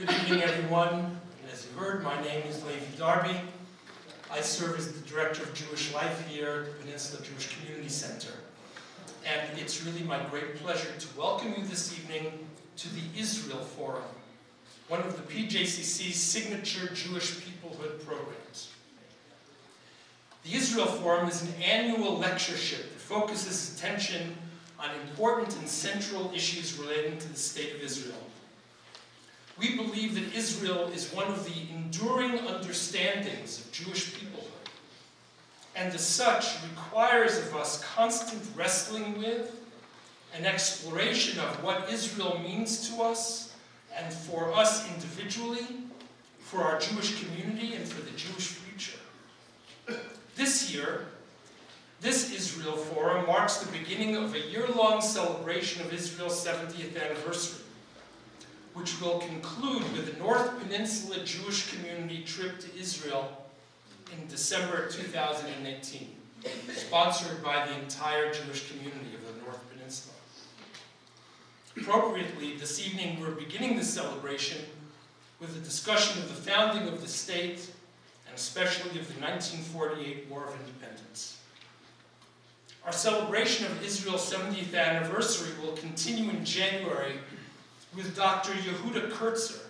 Good evening, everyone. And as you heard, my name is Levi Darby. I serve as the Director of Jewish Life here at the Peninsula Jewish Community Center. And it's really my great pleasure to welcome you this evening to the Israel Forum, one of the PJCC's signature Jewish peoplehood programs. The Israel Forum is an annual lectureship that focuses attention on important and central issues relating to the State of Israel. We believe that Israel is one of the enduring understandings of Jewish peoplehood, and as such requires of us constant wrestling with an exploration of what Israel means to us and for us individually, for our Jewish community, and for the Jewish future. This year, this Israel Forum marks the beginning of a year-long celebration of Israel's 70th anniversary, which will conclude with the North Peninsula Jewish Community trip to Israel in December 2018, sponsored by the entire Jewish community of the North Peninsula. Appropriately, this evening we're beginning the celebration with a discussion of the founding of the state, and especially of the 1948 War of Independence. Our celebration of Israel's 70th anniversary will continue in January with Dr. Yehuda Kurtzer,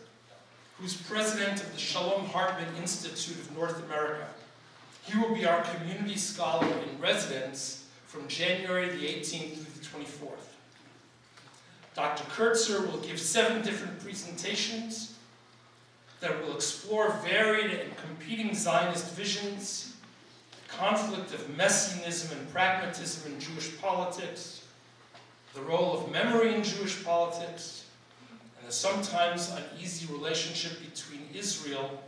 who's president of the Shalom Hartman Institute of North America. He will be our community scholar in residence from January the 18th through the 24th. Dr. Kurtzer will give 7 different presentations that will explore varied and competing Zionist visions, the conflict of messianism and pragmatism in Jewish politics, the role of memory in Jewish politics, and the sometimes uneasy relationship between Israel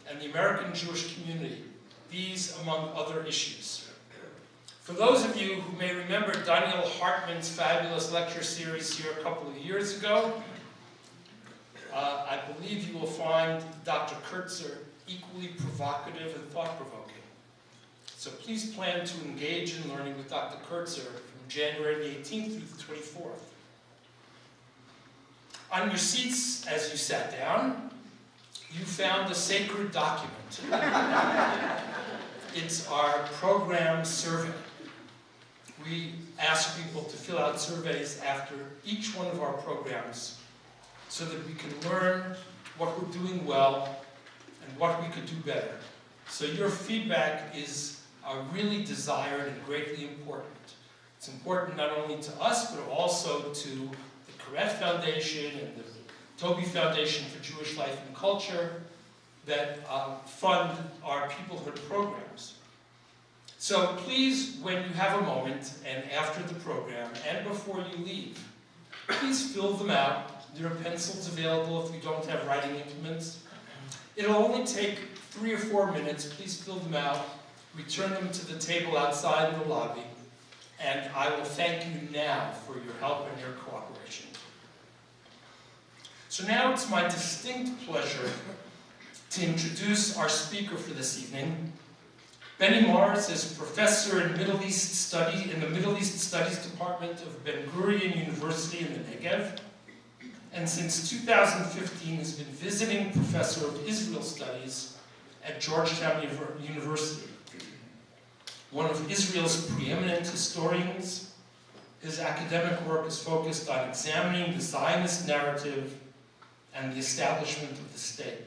and the American Jewish community, these among other issues. For those of you who may remember Daniel Hartman's fabulous lecture series here a couple of years ago, I believe you will find Dr. Kurtzer equally provocative and thought-provoking. So please plan to engage in learning with Dr. Kurtzer from January the 18th through the 24th. On your seats as you sat down, you found a sacred document. It's our program survey. We ask people to fill out surveys after each one of our programs so that we can learn what we're doing well and what we could do better. So your feedback is really desired and greatly important. It's important not only to us, but also to the Koret Foundation and the Toby Foundation for Jewish Life and Culture that fund our peoplehood programs. So please, when you have a moment, and after the program, and before you leave, please fill them out. There are pencils available if you don't have writing implements. It'll only take 3 or 4 minutes. Please fill them out. Return them to the table outside in the lobby. And I will thank you now for your help and your cooperation. So now it's my distinct pleasure to introduce our speaker for this evening. Benny Morris is professor in Middle East Study in the Middle East Studies Department of Ben Gurion University in the Negev, and since 2015 has been visiting professor of Israel Studies at Georgetown University. One of Israel's preeminent historians, his academic work is focused on examining the Zionist narrative and the establishment of the state.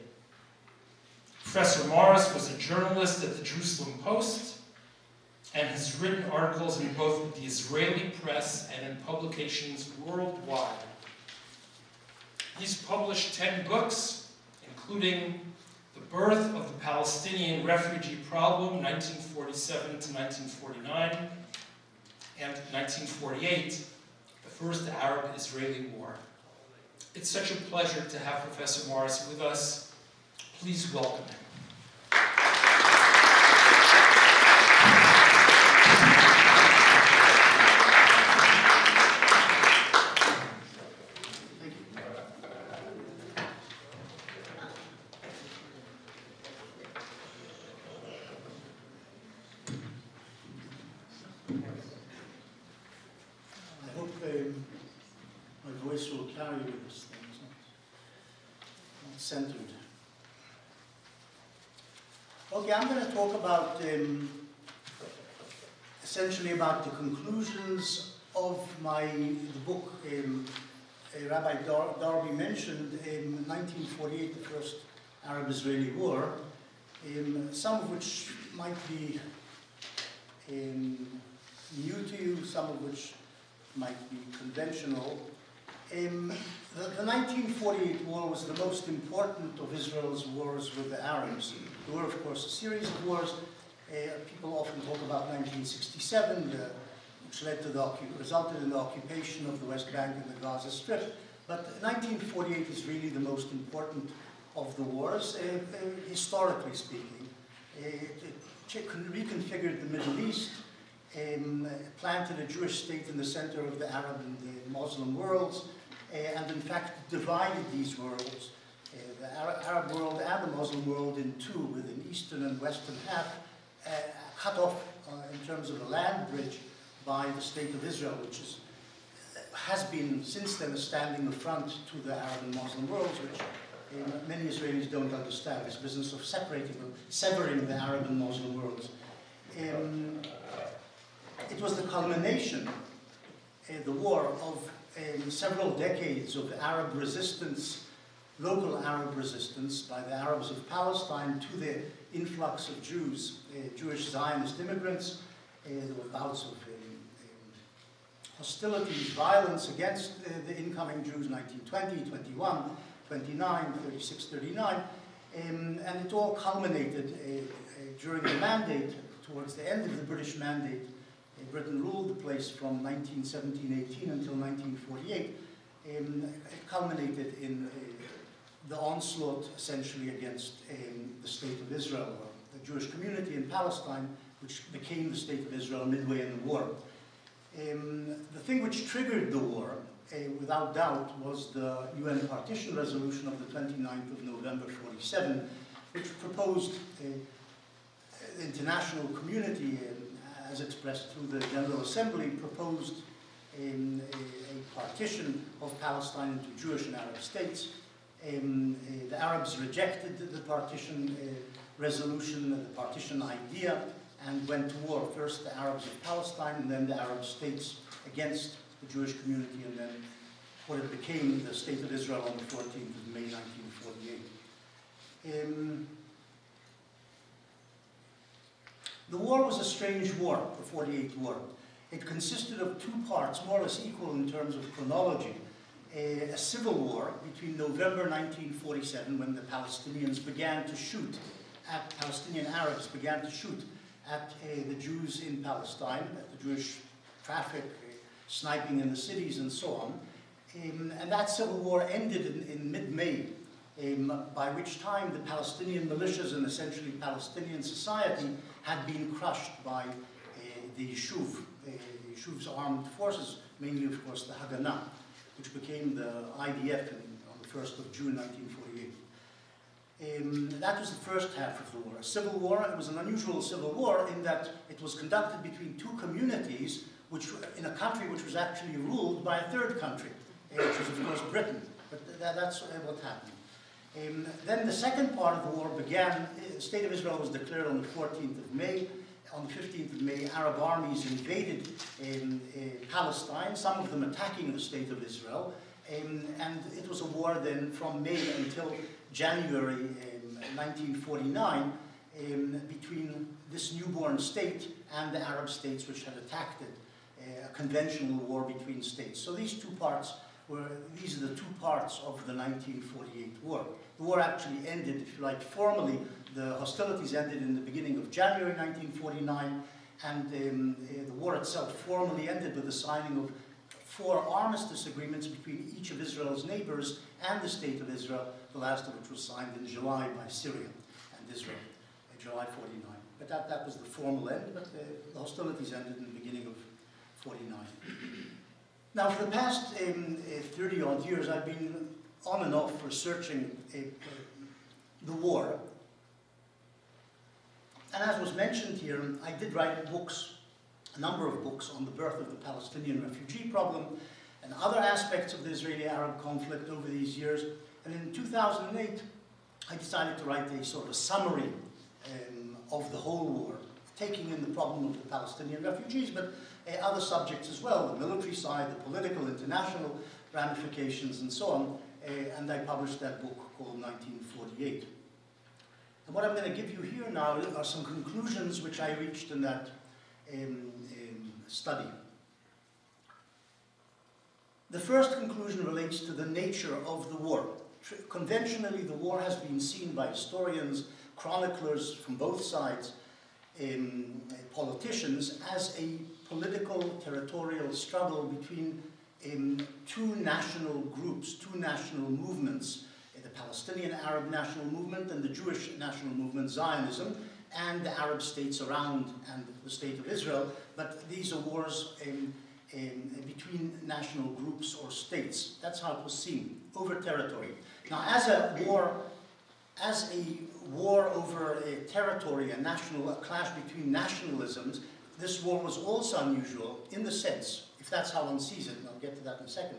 Professor Morris was a journalist at the Jerusalem Post and has written articles in both the Israeli press and in publications worldwide. He's published 10 books, including The Birth of the Palestinian Refugee Problem, 1947 to 1949, and 1948, the First Arab-Israeli War. It's such a pleasure to have Professor Morris with us. Please welcome him. My voice will carry with this thing. centered. Okay, I'm going to talk about essentially about the conclusions of the book Rabbi Darby mentioned in 1948, the first Arab-Israeli war, some of which might be new to you, some of which might be conventional. The 1948 war was the most important of Israel's wars with the Arabs. There were, of course, a series of wars. People often talk about 1967, which resulted in the occupation of the West Bank and the Gaza Strip. But 1948 is really the most important of the wars, historically speaking. It reconfigured the Middle East, planted a Jewish state in the center of the Arab and the Muslim worlds, and in fact divided these worlds, the Arab world and the Muslim world, in two, with an eastern and western half, cut off in terms of a land bridge by the State of Israel, which has been since then a standing affront to the Arab and Muslim worlds, which many Israelis don't understand, this business of severing the Arab and Muslim worlds. It was the culmination, the war, of several decades of Arab resistance, local Arab resistance by the Arabs of Palestine to the influx of Jews, Jewish Zionist immigrants. There were bouts of hostilities, violence against the incoming Jews, 1920, 21, 29, 36, 39, and it all culminated during the mandate, towards the end of the British mandate. Britain ruled the place from 1917-18 until 1948. It culminated in the onslaught, essentially, against the State of Israel, or the Jewish community in Palestine, which became the State of Israel midway in the war. The thing which triggered the war, without doubt, was the UN partition resolution of the 29th of November 47, which proposed the international community, as expressed through the General Assembly, proposed a partition of Palestine into Jewish and Arab states. The Arabs rejected the partition resolution, the partition idea, and went to war. First the Arabs of Palestine, and then the Arab states against the Jewish community, and then what it became the State of Israel on the 14th of May 1948. The war was a strange war, the 48 war. It consisted of two parts, more or less equal in terms of chronology. A civil war between November 1947, when the Palestinians began to shoot at, Palestinian Arabs began to shoot at the Jews in Palestine, at the Jewish traffic, sniping in the cities and so on. And that civil war ended in mid-May, by which time the Palestinian militias and essentially Palestinian society had been crushed by the Yishuv's armed forces, mainly, of course, the Haganah, which became the IDF on the 1st of June 1948. That was the first half of the war. A civil war. It was an unusual civil war in that it was conducted between two communities, which, in a country which was actually ruled by a third country, which was, of course, Britain. But that's what happened. Then the second part of the war began. The State of Israel was declared on the 14th of May. On the 15th of May, Arab armies invaded Palestine, some of them attacking the State of Israel. And it was a war then from May until January 1949 between this newborn state and the Arab states which had attacked it, a conventional war between states. So these are the two parts of the 1948 war. The war actually ended, if you like, formally. The hostilities ended in the beginning of January 1949, and the war itself formally ended with the signing of 4 armistice agreements between each of Israel's neighbors and the State of Israel, the last of which was signed in July by Syria and Israel, July 49. But that was the formal end, but the hostilities ended in the beginning of 49. Now, for the past 30-odd years, I've been on and off researching the war. And as was mentioned here, I did write books, a number of books, on the birth of the Palestinian refugee problem and other aspects of the Israeli-Arab conflict over these years. And in 2008, I decided to write a sort of a summary of the whole war, taking in the problem of the Palestinian refugees, but other subjects as well, the military side, the political, international ramifications, and so on. And I published that book called 1948. And what I'm going to give you here now are some conclusions which I reached in that study. The first conclusion relates to the nature of the war. Conventionally, the war has been seen by historians, chroniclers from both sides, politicians, as a political, territorial struggle between two national groups, two national movements, the Palestinian Arab national movement and the Jewish national movement, Zionism, and the Arab states around and the state of Israel. But these are wars between national groups or states. That's how it was seen, over territory. Now, as a war over a territory, a clash between nationalisms, this war was also unusual in the sense, if that's how one sees it, and I'll get to that in a second,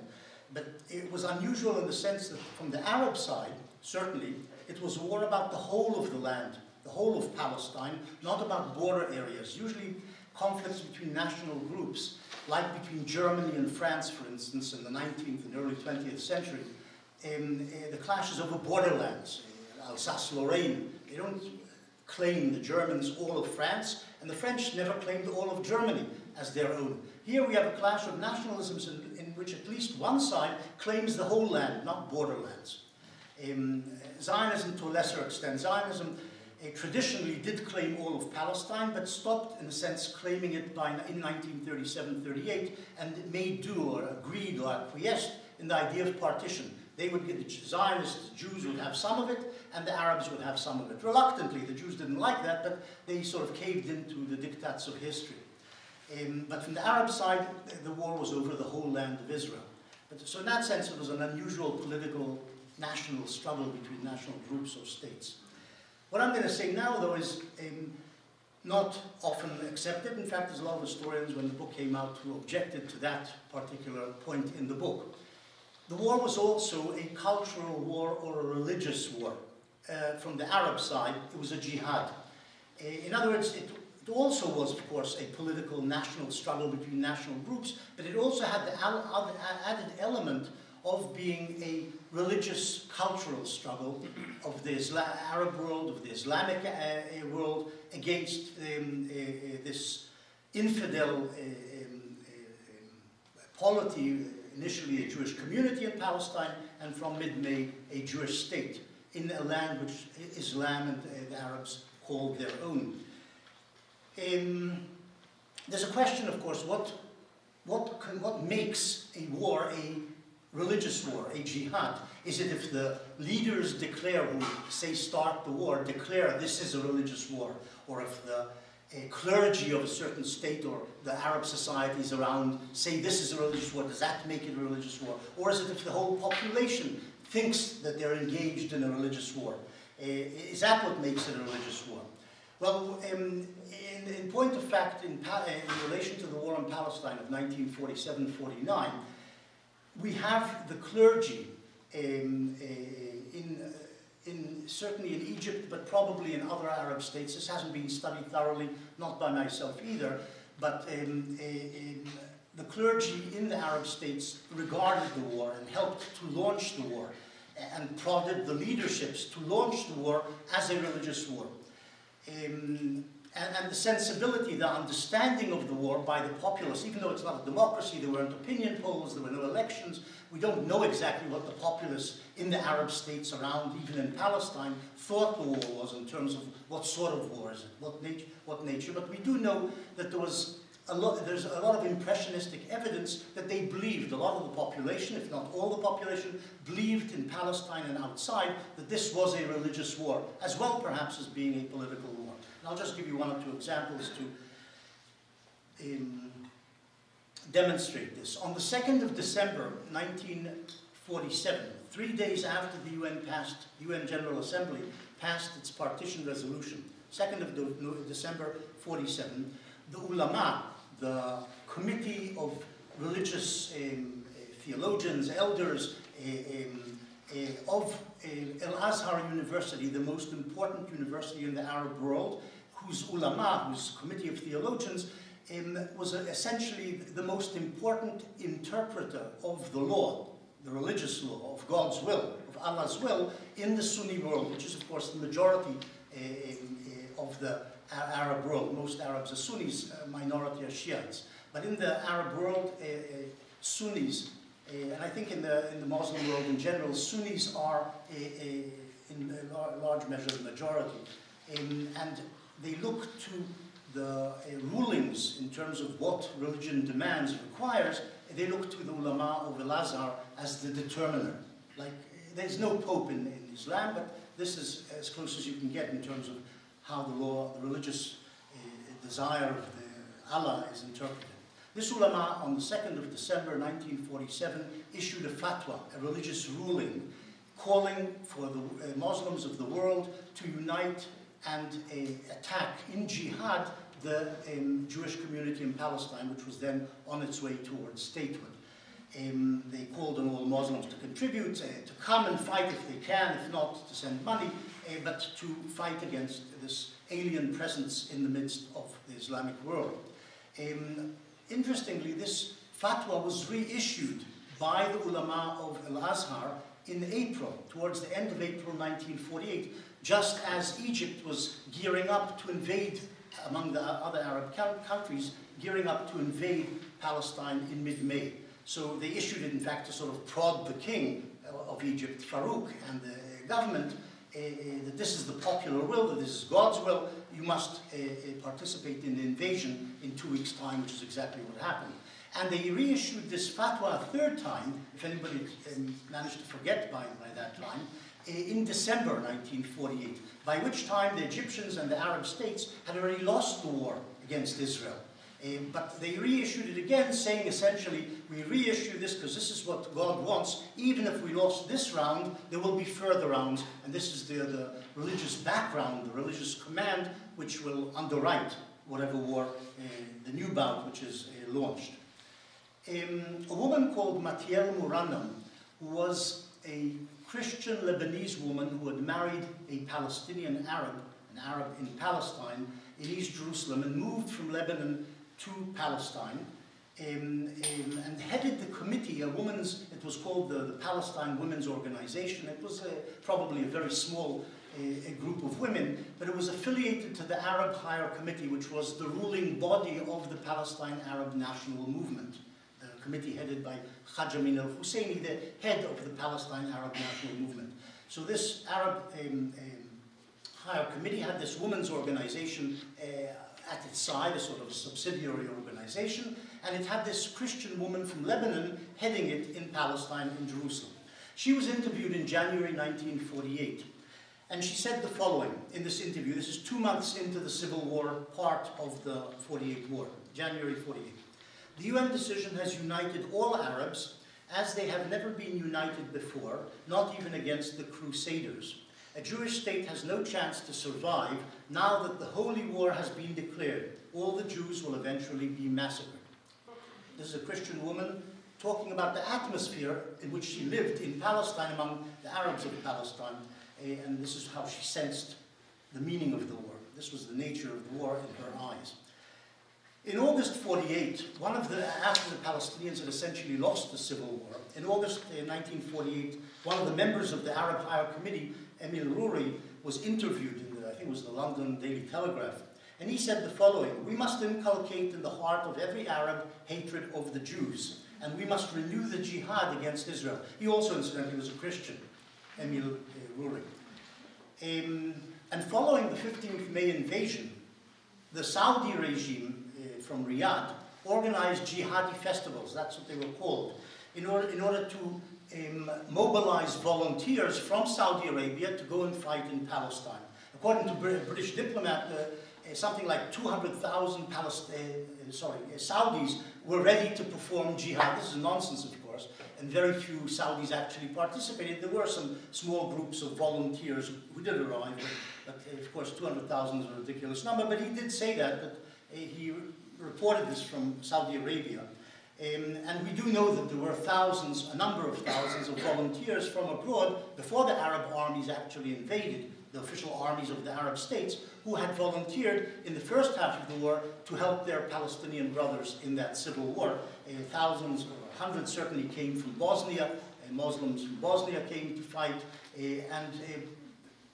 but it was unusual in the sense that from the Arab side, certainly, it was a war about the whole of the land, the whole of Palestine, not about border areas. Usually conflicts between national groups, like between Germany and France, for instance, in the 19th and early 20th century, the clashes over borderlands, Alsace-Lorraine. They don't claim, the Germans, all of France, and the French never claimed all of Germany as their own. Here we have a clash of nationalisms in which at least one side claims the whole land, not borderlands. Zionism, to a lesser extent, Zionism traditionally did claim all of Palestine, but stopped, in a sense, claiming it in 1937-38, and made do, or agreed, or acquiesced in the idea of partition. They would get, the Zionists, the Jews would have some of it, and the Arabs would have some of it. Reluctantly, the Jews didn't like that, but they sort of caved into the diktats of history. But from the Arab side, the war was over the whole land of Israel. So in that sense, it was an unusual political, national struggle between national groups or states. What I'm going to say now, though, is not often accepted. In fact, there's a lot of historians, when the book came out, who objected to that particular point in the book. The war was also a cultural war or a religious war. From the Arab side, it was a jihad. In other words, it also was, of course, a political national struggle between national groups, but it also had the added element of being a religious, cultural struggle of the Arab world, of the Islamic world, against this infidel polity, initially a Jewish community in Palestine, and from mid-May, a Jewish state, in a land which Islam and the Arabs called their own. There's a question, of course, what makes a war a religious war, a jihad? Is it if the leaders declare, who say start the war, declare this is a religious war, or if the clergy of a certain state or the Arab societies around say this is a religious war, does that make it a religious war? Or is it if the whole population thinks that they're engaged in a religious war? Is that what makes it a religious war? Well, in point of fact, in relation to the war in Palestine of 1947-49, we have the clergy, certainly in Egypt, but probably in other Arab states. This hasn't been studied thoroughly, not by myself either, but the clergy in the Arab states regarded the war and helped to launch the war, and prodded the leaderships to launch the war as a religious war. And the sensibility, the understanding of the war by the populace, even though it's not a democracy, there weren't opinion polls, there were no elections, we don't know exactly what the populace in the Arab states around, even in Palestine, thought the war was in terms of what sort of war is it, what nature, but we do know that there's a lot of impressionistic evidence that they believed, a lot of the population, if not all the population, believed in Palestine and outside that this was a religious war, as well perhaps as being a political war. And I'll just give you one or two examples to demonstrate this. On the 2nd of December 1947, 3 days after the UN General Assembly passed its partition resolution, 2nd of December 47, the ulama, the committee of religious theologians, elders, of Al-Azhar University, the most important university in the Arab world, whose ulama, whose committee of theologians, was essentially the most important interpreter of the law, the religious law, of God's will, of Allah's will, in the Sunni world, which is of course the majority of the Arab world. Most Arabs are Sunnis, minority are Shiites. But in the Arab world, Sunnis, and I think in the Muslim world in general, Sunnis are in a large measure the majority. And they look to the rulings in terms of what religion demands and requires. They look to the ulama of Al-Azhar as the determiner. Like, there's no pope in Islam, but this is as close as you can get in terms of how the law, the religious desire of the Allah is interpreted. This ulama, on the 2nd of December 1947, issued a fatwa, a religious ruling, calling for the Muslims of the world to unite and attack in jihad the Jewish community in Palestine, which was then on its way towards statehood. They called on all Muslims to contribute, to come and fight if they can, if not to send money, but to fight against this alien presence in the midst of the Islamic world. Interestingly, this fatwa was reissued by the ulama of Al-Azhar in April, towards the end of April 1948, just as Egypt was gearing up to invade, among the other Arab countries, gearing up to invade Palestine in mid-May. So they issued it, in fact, to sort of prod the king of Egypt, Farouk, and the government, that this is the popular will, that this is God's will, you must participate in the invasion in 2 weeks' time, which is exactly what happened. And they reissued this fatwa a third time, if anybody managed to forget by that time, in December 1948, by which time the Egyptians and the Arab states had already lost the war against Israel. But they reissued it again, saying essentially, we reissue this because this is what God wants. Even if we lost this round, there will be further rounds, and this is the religious background, the religious command, which will underwrite whatever war, the Newbound, which is launched. A woman called Matiel Muranam, who was a Christian Lebanese woman who had married a Palestinian Arab, an Arab in Palestine, in East Jerusalem, and moved from Lebanon to Palestine, and headed the committee, it was called the Palestine Women's Organization. It was probably a very small a group of women, but it was affiliated to the Arab Higher Committee, which was the ruling body of the Palestine Arab National Movement. The committee headed by Haj Amin al-Husseini, the head of the Palestine Arab National Movement. So this Arab Higher Committee had this women's organization at its side, a sort of subsidiary organization, and it had this Christian woman from Lebanon heading it in Palestine, in Jerusalem. She was interviewed in January 1948, and she said the following in this interview. This is 2 months into the civil war part of the 48 war, January 48. The UN decision has united all Arabs as they have never been united before, not even against the Crusaders. A Jewish state has no chance to survive now that the holy war has been declared. All the Jews will eventually be massacred. This is a Christian woman talking about the atmosphere in which she lived in Palestine among the Arabs of Palestine, and this is how she sensed the meaning of the war. This was the nature of the war in her eyes. In August 48, after the Palestinians had essentially lost the civil war, in August 1948, one of the members of the Arab Higher Committee, Emil Ruri, was interviewed in I think it was the London Daily Telegraph, and he said the following: "We must inculcate in the heart of every Arab hatred of the Jews, and we must renew the jihad against Israel." He also, incidentally, was a Christian, Emil Ruri. And following the 15th May invasion, the Saudi regime from Riyadh organized jihadi festivals, that's what they were called, in order to mobilize volunteers from Saudi Arabia to go and fight in Palestine. According to a British diplomat, something like 200,000 Saudis were ready to perform jihad. This is nonsense, of course, and very few Saudis actually participated. There were some small groups of volunteers who did arrive, but of course 200,000 is a ridiculous number, but he did say that he reported this from Saudi Arabia. And we do know that there were thousands, a number of thousands of volunteers from abroad before the Arab armies actually invaded, the official armies of the Arab states, who had volunteered in the first half of the war to help their Palestinian brothers in that civil war. Thousands, or hundreds certainly came from Bosnia, Muslims from Bosnia came to fight, and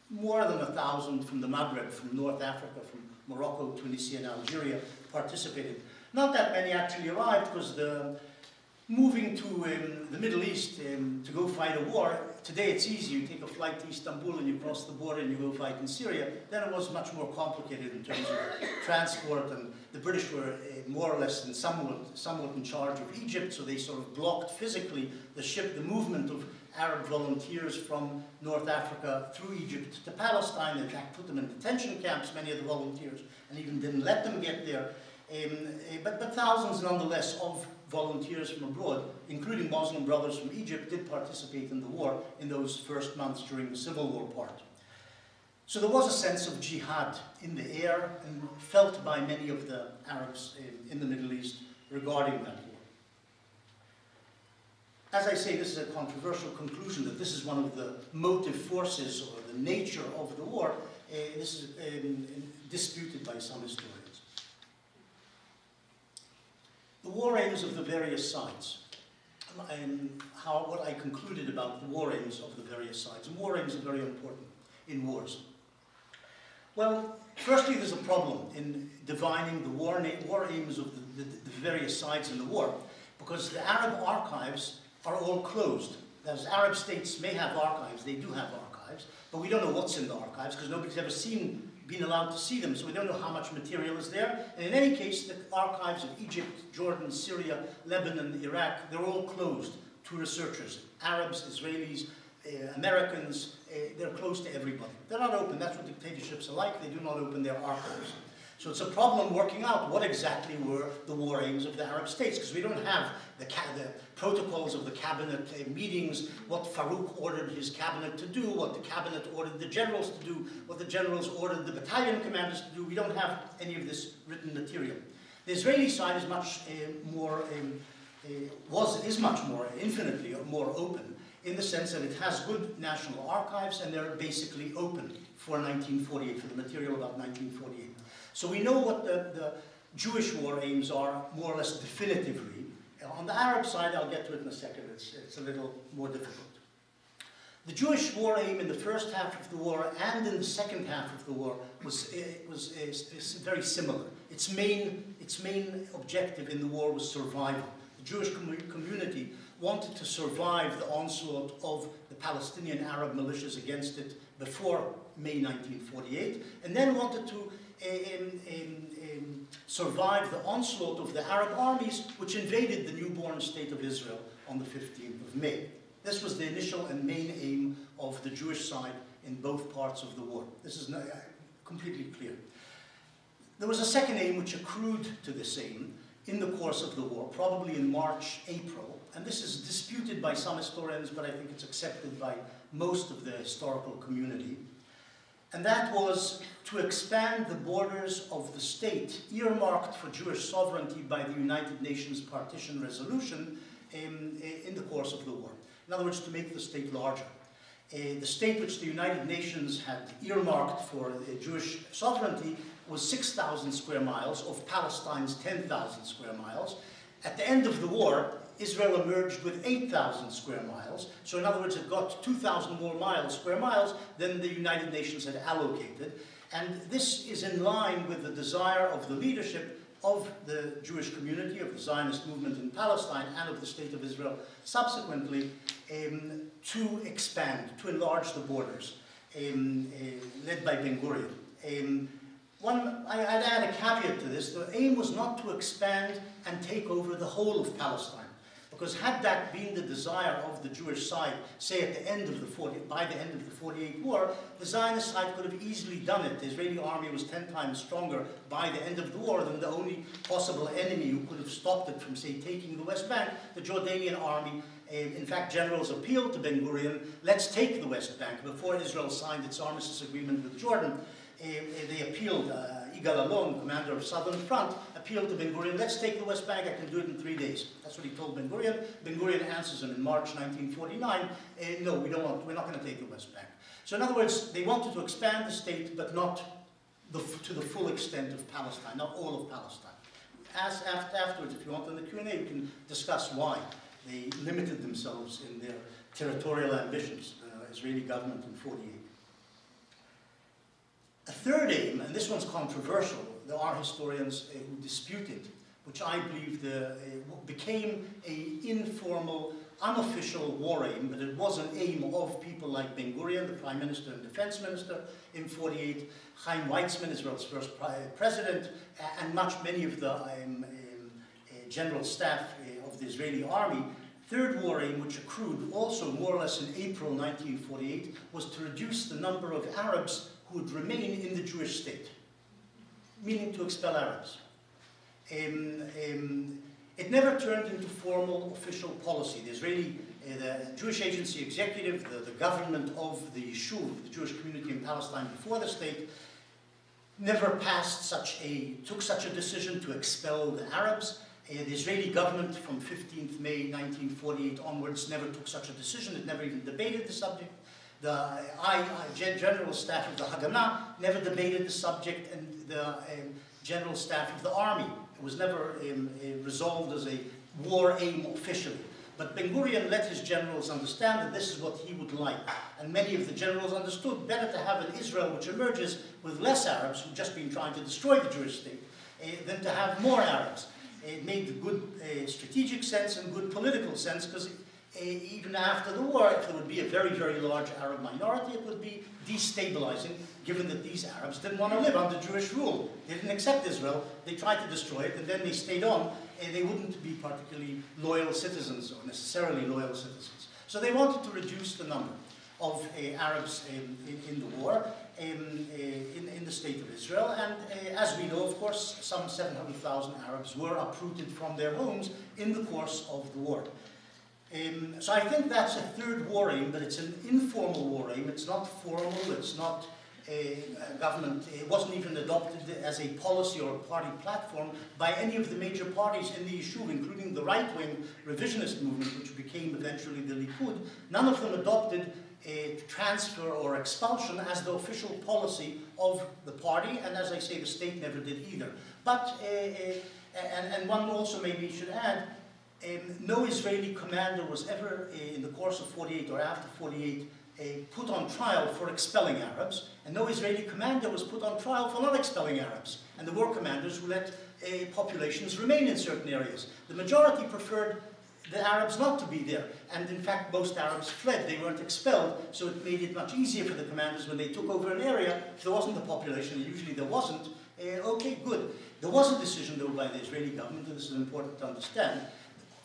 more than 1,000 from the Maghreb, from North Africa, from Morocco, Tunisia, and Algeria participated. Not that many actually arrived, because moving to the Middle East to go fight a war, today it's easy. You take a flight to Istanbul and you cross the border and you go fight in Syria. Then it was much more complicated in terms of transport, and the British were more or less somewhat in charge of Egypt, so they sort of blocked physically the movement of Arab volunteers from North Africa through Egypt to Palestine. In fact, put them in detention camps, many of the volunteers, and even didn't let them get there. But thousands nonetheless of volunteers from abroad, including Muslim brothers from Egypt, did participate in the war in those first months during the Civil War part. So there was a sense of jihad in the air and felt by many of the Arabs in the Middle East regarding that war. As I say, this is a controversial conclusion that this is one of the motive forces or the nature of the war. This is disputed by some historians. The war aims of the various sides, and what I concluded about the war aims of the various sides. And war aims are very important in wars. Well, firstly, there's a problem in divining the war aims of the various sides in the war, because the Arab archives are all closed. As Arab states may have archives, they do have archives, but we don't know what's in the archives because nobody's ever been allowed to see them, so we don't know how much material is there. And in any case, the archives of Egypt, Jordan, Syria, Lebanon, Iraq, they're all closed to researchers. Arabs, Israelis, Americans, they're closed to everybody. They're not open. That's what dictatorships are like. They do not open their archives. So it's a problem working out what exactly were the war aims of the Arab states, because we don't have the protocols of the cabinet meetings, what Farouk ordered his cabinet to do, what the cabinet ordered the generals to do, what the generals ordered the battalion commanders to do. We don't have any of this written material. The Israeli side is much infinitely more open, in the sense that it has good national archives and they're basically open for 1948, for the material about 1948. So we know what the Jewish war aims are, more or less definitively. On the Arab side, I'll get to it in a second, it's a little more difficult. The Jewish war aim in the first half of the war and in the second half of the war was very similar. Its main objective in the war was survival. The Jewish community wanted to survive the onslaught of the Palestinian Arab militias against it before May 1948, and then wanted to survive the onslaught of the Arab armies which invaded the newborn state of Israel on the 15th of May. This was the initial and main aim of the Jewish side in both parts of the war. This is completely clear. There was a second aim which accrued to this aim in the course of the war, probably in March, April, and this is disputed by some historians, but I think it's accepted by most of the historical community. And that was to expand the borders of the state earmarked for Jewish sovereignty by the United Nations Partition Resolution in the course of the war. In other words, to make the state larger. The state which the United Nations had earmarked for Jewish sovereignty was 6,000 square miles of Palestine's 10,000 square miles. At the end of the war, Israel emerged with 8,000 square miles. So in other words, it got 2,000 more square miles than the United Nations had allocated. And this is in line with the desire of the leadership of the Jewish community, of the Zionist movement in Palestine, and of the State of Israel subsequently, to expand, to enlarge the borders, led by Ben-Gurion. I'd add a caveat to this. The aim was not to expand and take over the whole of Palestine. Because had that been the desire of the Jewish side, say at the end of by the end of the 48 war, the Zionist side could have easily done it. The Israeli army was 10 times stronger by the end of the war than the only possible enemy who could have stopped it from, say, taking the West Bank, the Jordanian army. In fact, generals appealed to Ben-Gurion, let's take the West Bank, before Israel signed its armistice agreement with Jordan. they appealed, Yigal Allon, commander of Southern Front, appealed to Ben Gurion, let's take the West Bank, I can do it in 3 days. That's what he told Ben Gurion. Ben Gurion answers him in March 1949, no, we're not going to take the West Bank. So in other words, they wanted to expand the state, but not to the full extent of Palestine, not all of Palestine. Afterwards, if you want in the Q&A, we can discuss why they limited themselves in their territorial ambitions, the Israeli government in 48. A third aim, and this one's controversial, there are historians who dispute it, which I believe became an informal, unofficial war aim, but it was an aim of people like Ben Gurion, the Prime Minister and Defense Minister in 48, Chaim Weizmann, Israel's first president, and many of the general staff of the Israeli army. Third war aim, which accrued also more or less in April 1948, was to reduce the number of Arabs who would remain in the Jewish state, meaning to expel Arabs. It never turned into formal official policy. The Jewish Agency Executive, the government of the Yishuv, the Jewish community in Palestine before the state, never took such a decision to expel the Arabs. The Israeli government from 15th May 1948 onwards never took such a decision. It never even debated the subject. The General Staff of the Haganah never debated the subject, and the General Staff of the Army. It was never resolved as a war aim officially. But Ben Gurion let his generals understand that this is what he would like. And many of the generals understood better to have an Israel which emerges with less Arabs who've just been trying to destroy the Jewish state than to have more Arabs. It made good strategic sense and good political sense, because even after the war, if there would be a very, very large Arab minority, it would be destabilizing, given that these Arabs didn't want to live under Jewish rule. They didn't accept Israel, they tried to destroy it, and then they stayed on, and they wouldn't be particularly loyal citizens, or necessarily loyal citizens. So they wanted to reduce the number of Arabs in the war, in the state of Israel, and as we know, of course, some 700,000 Arabs were uprooted from their homes in the course of the war. So I think that's a third war aim, but it's an informal war aim. It's not formal, it's not a government, it wasn't even adopted as a policy or a party platform by any of the major parties in the Yishuv, including the right-wing revisionist movement, which became eventually the Likud. None of them adopted a transfer or expulsion as the official policy of the party, and as I say, the state never did either. But, and one also maybe should add, no Israeli commander was ever, in the course of 48 or after 48, put on trial for expelling Arabs, and no Israeli commander was put on trial for not expelling Arabs. And there were commanders who let populations remain in certain areas. The majority preferred the Arabs not to be there, and in fact most Arabs fled, they weren't expelled, so it made it much easier for the commanders when they took over an area. If there wasn't a population, and usually there wasn't, okay, good. There was a decision though by the Israeli government, and this is important to understand.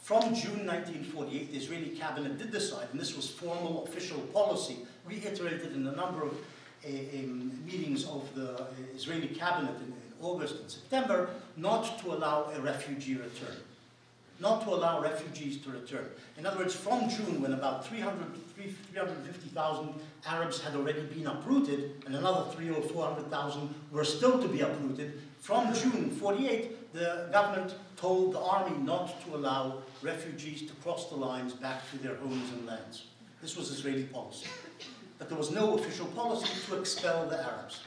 From June 1948, the Israeli cabinet did decide, and this was formal official policy, reiterated in a number of meetings of the Israeli cabinet in August and September, not to allow a refugee return. Not to allow refugees to return. In other words, from June, when about 350,000 Arabs had already been uprooted, and another 300,000 or 400,000 were still to be uprooted, from June 48, the government told the army not to allow refugees to cross the lines back to their homes and lands. This was Israeli policy. But there was no official policy to expel the Arabs.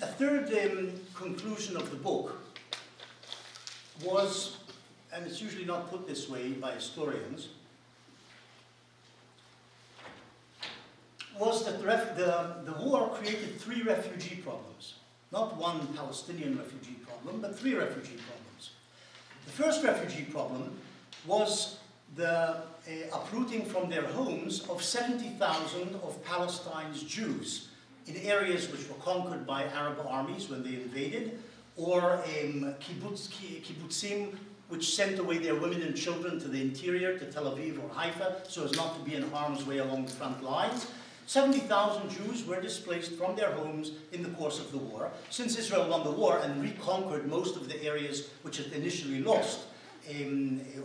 A third conclusion of the book was, and it's usually not put this way by historians, was that the war created three refugee problems. Not one Palestinian refugee problem, but three refugee problems. The first refugee problem was the uprooting from their homes of 70,000 of Palestine's Jews in areas which were conquered by Arab armies when they invaded, or kibbutzim, which sent away their women and children to the interior, to Tel Aviv or Haifa, so as not to be in harm's way along the front lines. 70,000 Jews were displaced from their homes in the course of the war. Since Israel won the war and reconquered most of the areas which it initially lost,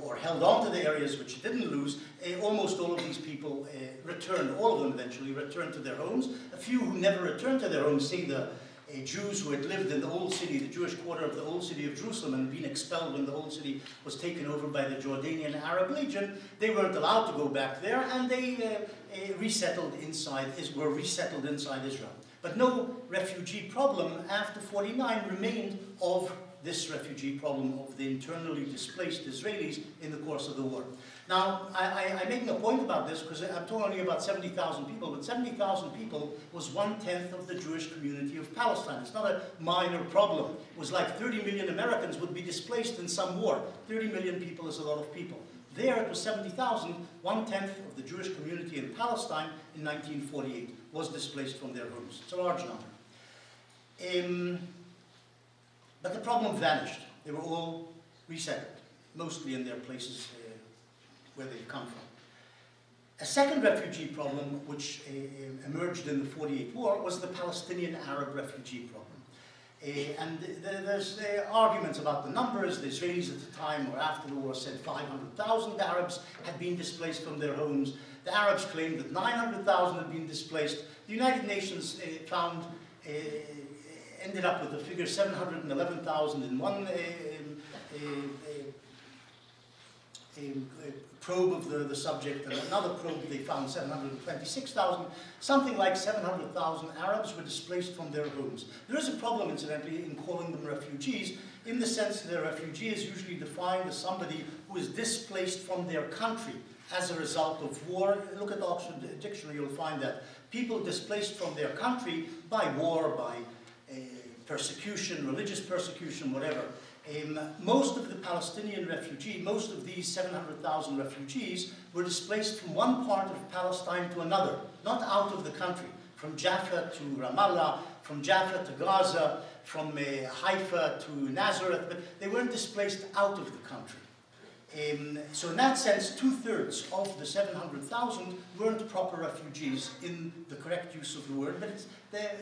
or held on to the areas which it didn't lose, almost all of these people returned, all of them eventually returned to their homes. A few who never returned to their homes, say the Jews who had lived in the Old City, the Jewish quarter of the Old City of Jerusalem, and been expelled when the Old City was taken over by the Jordanian Arab Legion, they weren't allowed to go back there, and they were resettled inside Israel. But no refugee problem after 49 remained of this refugee problem of the internally displaced Israelis in the course of the war. Now, I'm making a point about this because I'm talking only about 70,000 people, but 70,000 people was 1/10 of the Jewish community of Palestine. It's not a minor problem. It was like 30 million Americans would be displaced in some war. 30 million people is a lot of people. There it was 70,000, 1/10 of the Jewish community in Palestine in 1948 was displaced from their homes. It's a large number. But the problem vanished. They were all resettled, mostly in their places where they've come from. A second refugee problem which emerged in the 48 war was the Palestinian Arab refugee problem. And there's arguments about the numbers. The Israelis at the time or after the war said 500,000 Arabs had been displaced from their homes. The Arabs claimed that 900,000 had been displaced. The United Nations ended up with the figure 711,000 in one probe of the subject, and another probe they found 726,000. Something like 700,000 Arabs were displaced from their homes. There is a problem, incidentally, in calling them refugees, in the sense that a refugee is usually defined as somebody who is displaced from their country as a result of war. Look at the Oxford Dictionary, you'll find that people displaced from their country by war, by persecution, religious persecution, whatever. Most of the Palestinian refugees, most of these 700,000 refugees were displaced from one part of Palestine to another, not out of the country, from Jaffa to Ramallah, from Jaffa to Gaza, from Haifa to Nazareth, but they weren't displaced out of the country. So in that sense, 2/3 of the 700,000 weren't proper refugees in the correct use of the word, but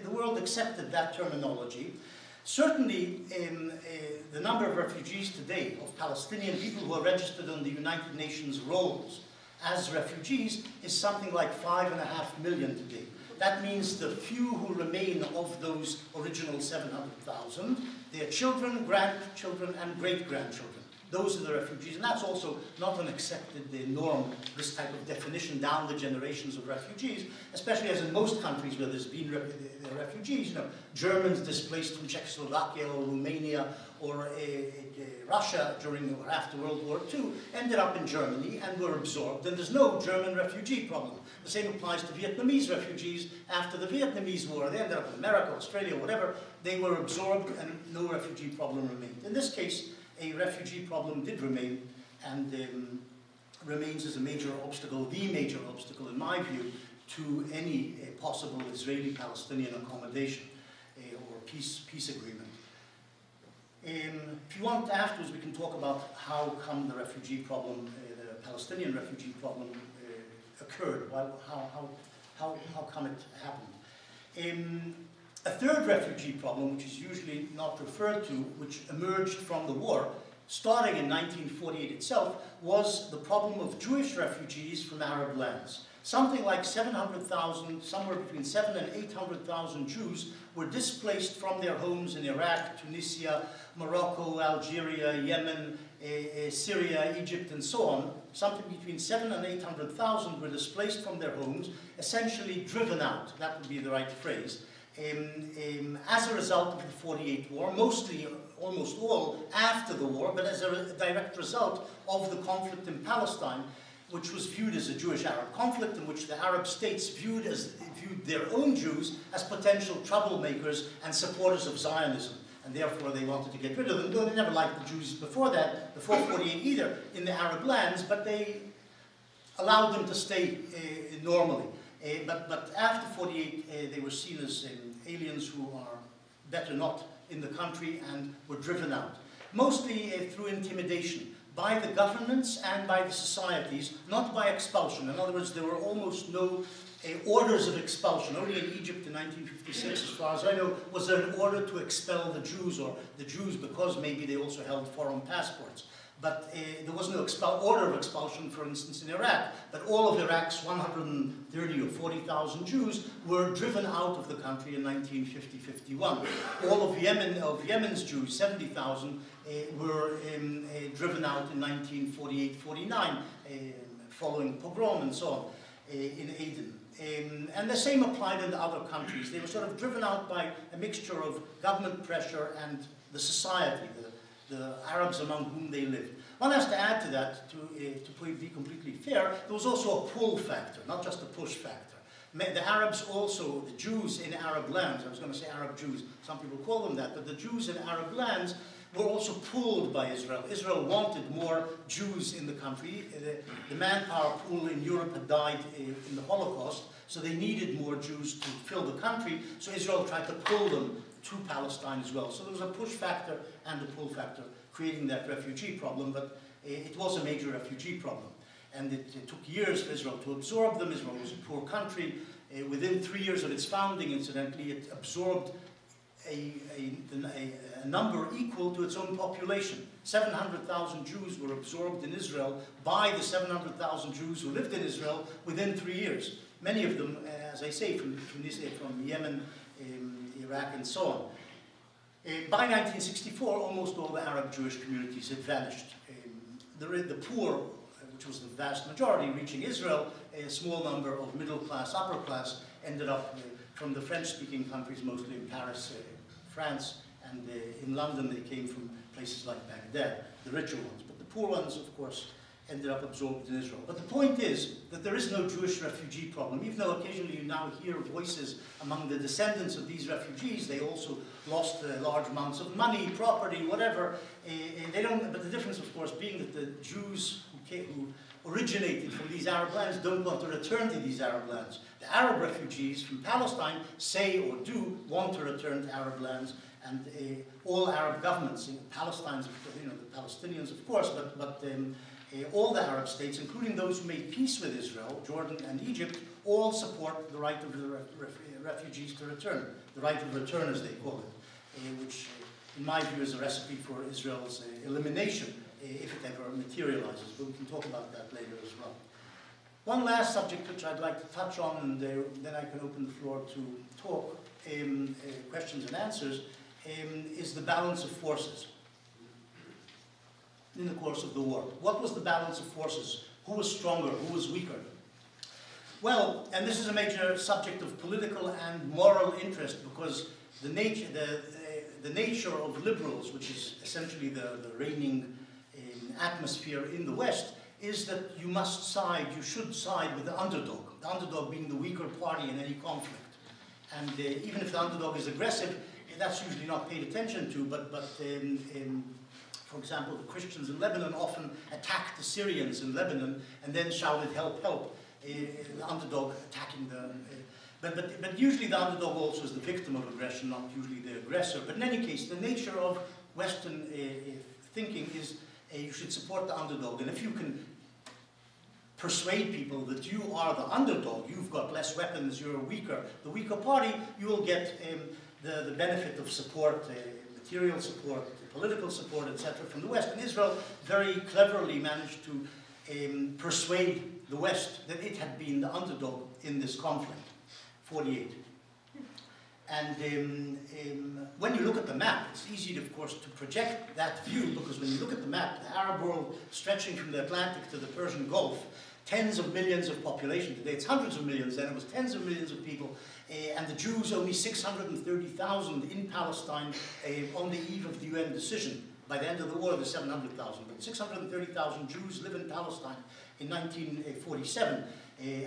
the world accepted that terminology. Certainly, the number of refugees today, of Palestinian people who are registered on the United Nations rolls as refugees, is something like 5.5 million today. That means the few who remain of those original 700,000, their children, grandchildren, and great-grandchildren. Those are the refugees, and that's also not an accepted norm, this type of definition down the generations of refugees, especially as in most countries where there's been refugees, you know, Germans displaced from Czechoslovakia or Romania or Russia during or after World War II ended up in Germany and were absorbed, and there's no German refugee problem. The same applies to Vietnamese refugees after the Vietnamese War. They ended up in America, Australia, whatever. They were absorbed and no refugee problem remained. In this case, a refugee problem did remain and remains as a major obstacle, the major obstacle in my view, to any possible Israeli-Palestinian accommodation or peace agreement. If you want, afterwards we can talk about how come the refugee problem, the Palestinian refugee problem occurred, how come it happened. A third refugee problem, which is usually not referred to, which emerged from the war, starting in 1948 itself, was the problem of Jewish refugees from Arab lands. Something like 700,000, somewhere between 700,000 and 800,000 Jews were displaced from their homes in Iraq, Tunisia, Morocco, Algeria, Yemen, Syria, Egypt, and so on. Something between 700,000 and 800,000 were displaced from their homes, essentially driven out, that would be the right phrase, as a result of the 48 war, mostly, almost all, after the war, but as a direct result of the conflict in Palestine, which was viewed as a Jewish-Arab conflict, in which the Arab states viewed their own Jews as potential troublemakers and supporters of Zionism, and therefore they wanted to get rid of them. Though they never liked the Jews before that, before 48 either, in the Arab lands, but they allowed them to stay normally. But after 48, they were seen as aliens who are better not in the country and were driven out. Mostly through intimidation by the governments and by the societies, not by expulsion. In other words, there were almost no orders of expulsion. Only in Egypt in 1956, as far as I know, was there an order to expel the Jews, or the Jews because maybe they also held foreign passports. but there was no order of expulsion, for instance, in Iraq. But all of Iraq's 130 or 40,000 Jews were driven out of the country in 1950-51. All of Yemen's Jews, 70,000, were driven out in 1948-49, following pogrom and so on, in Aden. And the same applied in the other countries. They were sort of driven out by a mixture of government pressure and the society, the Arabs among whom they lived. One has to add to that, to be completely fair, there was also a pull factor, not just a push factor. The Arabs also, the Jews in Arab lands, I was going to say Arab Jews, some people call them that, but the Jews in Arab lands were also pulled by Israel. Israel wanted more Jews in the country. The manpower pool in Europe had died in the Holocaust, so they needed more Jews to fill the country, so Israel tried to pull them to Palestine as well. So there was a push factor and a pull factor, creating that refugee problem, but it was a major refugee problem. And it took years for Israel to absorb them. Israel was a poor country. Within 3 years of its founding, incidentally, it absorbed a number equal to its own population. 700,000 Jews were absorbed in Israel by the 700,000 Jews who lived in Israel within 3 years. Many of them, as I say, from Tunisia, from Yemen, Iraq, and so on. By 1964, almost all the Arab Jewish communities had vanished. The poor, which was the vast majority, reaching Israel, a small number of middle class, upper class, ended up from the French-speaking countries, mostly in Paris, France, and in London they came from places like Baghdad, the richer ones. But the poor ones, of course, ended up absorbed in Israel. But the point is that there is no Jewish refugee problem, even though occasionally you now hear voices among the descendants of these refugees. They also lost large amounts of money, property, whatever. They don't. But the difference, of course, being that the Jews who originated from these Arab lands don't want to return to these Arab lands. The Arab refugees from Palestine say or do want to return to Arab lands, and all Arab governments, Palestine's, the Palestinians, of course, but all the Arab states, including those who made peace with Israel, Jordan and Egypt, all support the right of the refugees to return, the right of return, as they call it, which, in my view, is a recipe for Israel's elimination, if it ever materializes, but we can talk about that later as well. One last subject which I'd like to touch on, and then I can open the floor to talk, questions and answers, is the balance of forces in the course of the war. What was the balance of forces? Who was stronger? Who was weaker? Well, and this is a major subject of political and moral interest, because the nature of liberals, which is essentially the reigning atmosphere in the West, is that you should side with the underdog being the weaker party in any conflict. And even if the underdog is aggressive, that's usually not paid attention to, but for example, the Christians in Lebanon often attacked the Syrians in Lebanon and then shouted, "Help, help," the underdog attacking the... But usually the underdog also is the victim of aggression, not usually the aggressor. But in any case, the nature of Western thinking is you should support the underdog. And if you can persuade people that you are the underdog, you've got less weapons, you're the weaker party, you will get the benefit of support, material support, political support, etc. from the West. And Israel very cleverly managed to persuade the West that it had been the underdog in this conflict, 48. And when you look at the map, it's easy, of course, to project that view, because when you look at the map, the Arab world stretching from the Atlantic to the Persian Gulf, tens of millions of population. Today it's hundreds of millions, then it was tens of millions of people. And the Jews, only 630,000 in Palestine on the eve of the UN decision. By the end of the war, there's 700,000. But 630,000 Jews live in Palestine in 1947,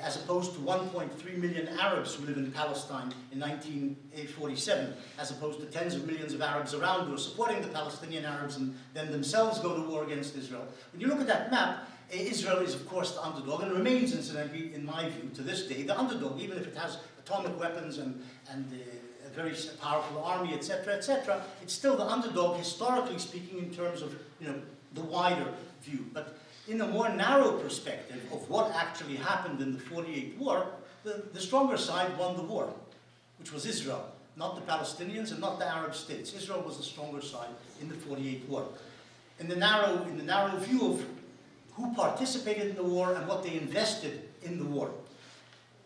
as opposed to 1.3 million Arabs who live in Palestine in 1947, as opposed to tens of millions of Arabs around who are supporting the Palestinian Arabs and then themselves go to war against Israel. When you look at that map, Israel is, of course, the underdog, and remains, incidentally, in my view, to this day, the underdog, even if it has atomic weapons and a very powerful army, etc., etc. It's still the underdog, historically speaking, in terms of the wider view. But in a more narrow perspective of what actually happened in the 48 war, the stronger side won the war, which was Israel, not the Palestinians and not the Arab states. Israel was the stronger side in the 48 war. in the narrow view of who participated in the war and what they invested in the war.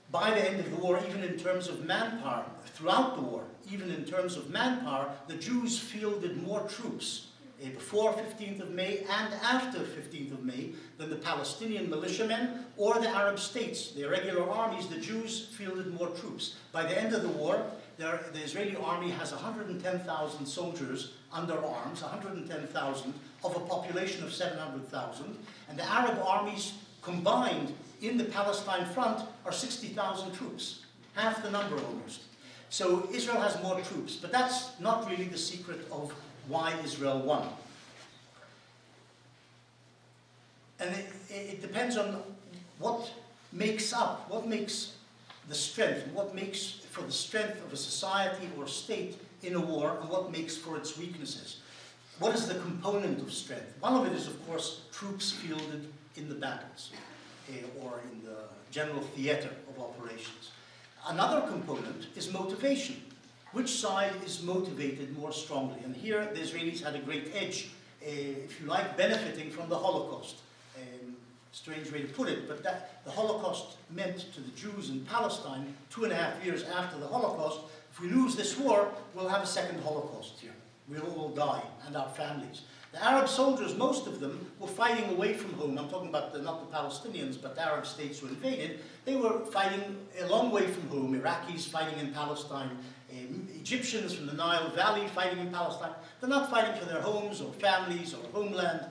By the end of the war, even in terms of manpower, throughout the war, even in terms of manpower, the Jews fielded more troops before 15th of May and after 15th of May than the Palestinian militiamen or the Arab states. The irregular armies, the Jews fielded more troops. By the end of the war, the Israeli army has 110,000 soldiers under arms, 110,000 of a population of 700,000, and the Arab armies combined in the Palestine front are 60,000 troops, half the number almost. So Israel has more troops, but that's not really the secret of why Israel won. And it depends on what makes the strength, what makes for the strength of a society or state in a war, and what makes for its weaknesses. What is the component of strength? One of it is, of course, troops fielded in the battles or in the general theater of operations. Another component is motivation. Which side is motivated more strongly? And here the Israelis had a great edge, if you like, benefiting from the Holocaust. Strange way to put it, but that the Holocaust meant to the Jews in Palestine 2.5 years after the Holocaust, if we lose this war, we'll have a second Holocaust here. We'll all die, and our families. The Arab soldiers, most of them, were fighting away from home. I'm talking about not the Palestinians, but the Arab states who invaded. They were fighting a long way from home. Iraqis fighting in Palestine, Egyptians from the Nile Valley fighting in Palestine. They're not fighting for their homes or families or homeland.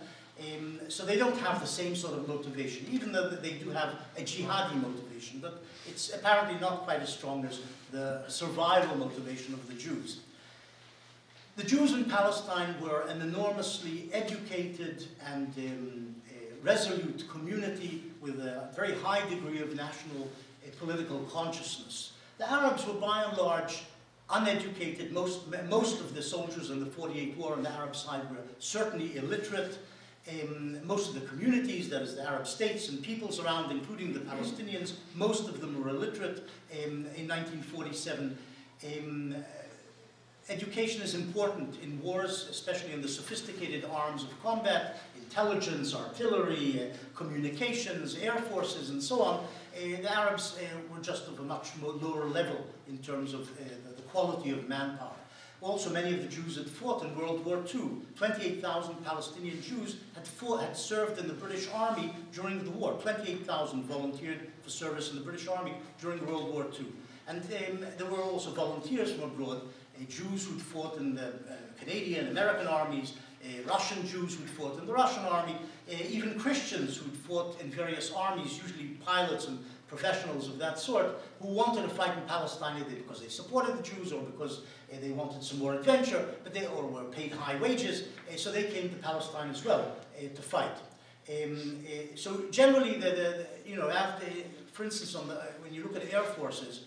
So they don't have the same sort of motivation, even though they do have a jihadi motivation, but it's apparently not quite as strong as the survival motivation of the Jews. The Jews in Palestine were an enormously educated and resolute community with a very high degree of national political consciousness. The Arabs were by and large uneducated. Most of the soldiers in the 48 war on the Arab side were certainly illiterate. Most of the communities, that is the Arab states and peoples around, including the Palestinians, most of them were illiterate in 1947. Education is important in wars, especially in the sophisticated arms of combat, intelligence, artillery, communications, air forces, and so on. The Arabs were just of a much lower level in terms of the quality of manpower. Also, many of the Jews had fought in World War II. 28,000 Palestinian Jews had served in the British Army during the war. 28,000 volunteered for service in the British Army during World War II. And there were also volunteers from abroad, Jews who'd fought in the Canadian, American armies, Russian Jews who'd fought in the Russian army, even Christians who'd fought in various armies, usually pilots and professionals of that sort, who wanted to fight in Palestine either because they supported the Jews or because they wanted some more adventure, or were paid high wages, so they came to Palestine as well to fight. So generally, after, for instance, when you look at air forces,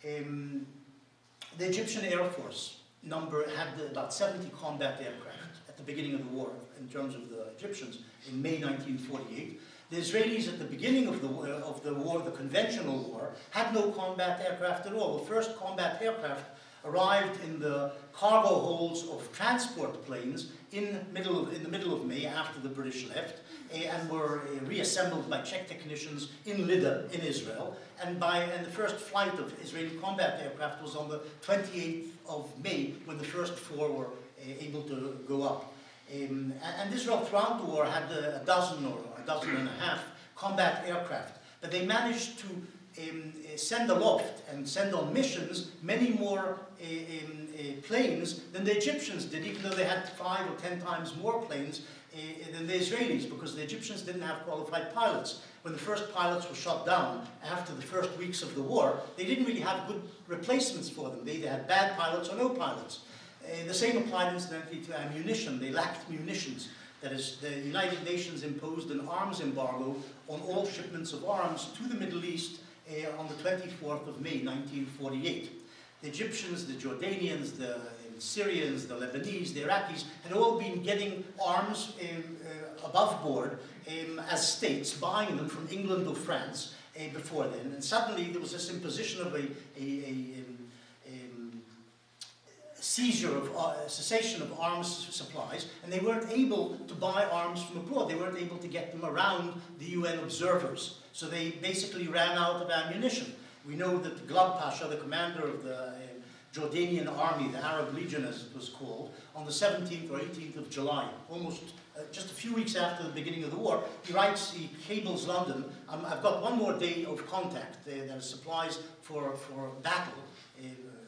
the Egyptian Air Force had about 70 combat aircraft at the beginning of the war, in terms of the Egyptians, in May 1948. The Israelis at the beginning of the war, the conventional war, had no combat aircraft at all. The first combat aircraft arrived in the cargo holds of transport planes in the middle of May, after the British left, and were reassembled by Czech technicians in Lydda in Israel. And the first flight of Israeli combat aircraft was on the 28th of May, when the first 4 were able to go up. And Israel throughout the war had a dozen or a dozen and a half combat aircraft, but they managed to send aloft and send on missions many more planes than the Egyptians did, even though they had 5 or 10 times more planes than the Israelis, because the Egyptians didn't have qualified pilots. When the first pilots were shot down after the first weeks of the war, they didn't really have good replacements for them. They either had bad pilots or no pilots. The same applied incidentally to ammunition. They lacked munitions. That is, the United Nations imposed an arms embargo on all shipments of arms to the Middle East on the 24th of May, 1948. The Egyptians, the Jordanians, the Syrians, the Lebanese, the Iraqis had all been getting arms above board as states, buying them from England or France before then. And suddenly there was this imposition of a cessation of arms supplies, and they weren't able to buy arms from abroad. They weren't able to get them around the UN observers. So they basically ran out of ammunition. We know that Glab Pasha, the commander of the Jordanian army, the Arab Legion as it was called, on the 17th or 18th of July, almost just a few weeks after the beginning of the war, he writes, he cables London, I've got one more day of contact. There are supplies for battle,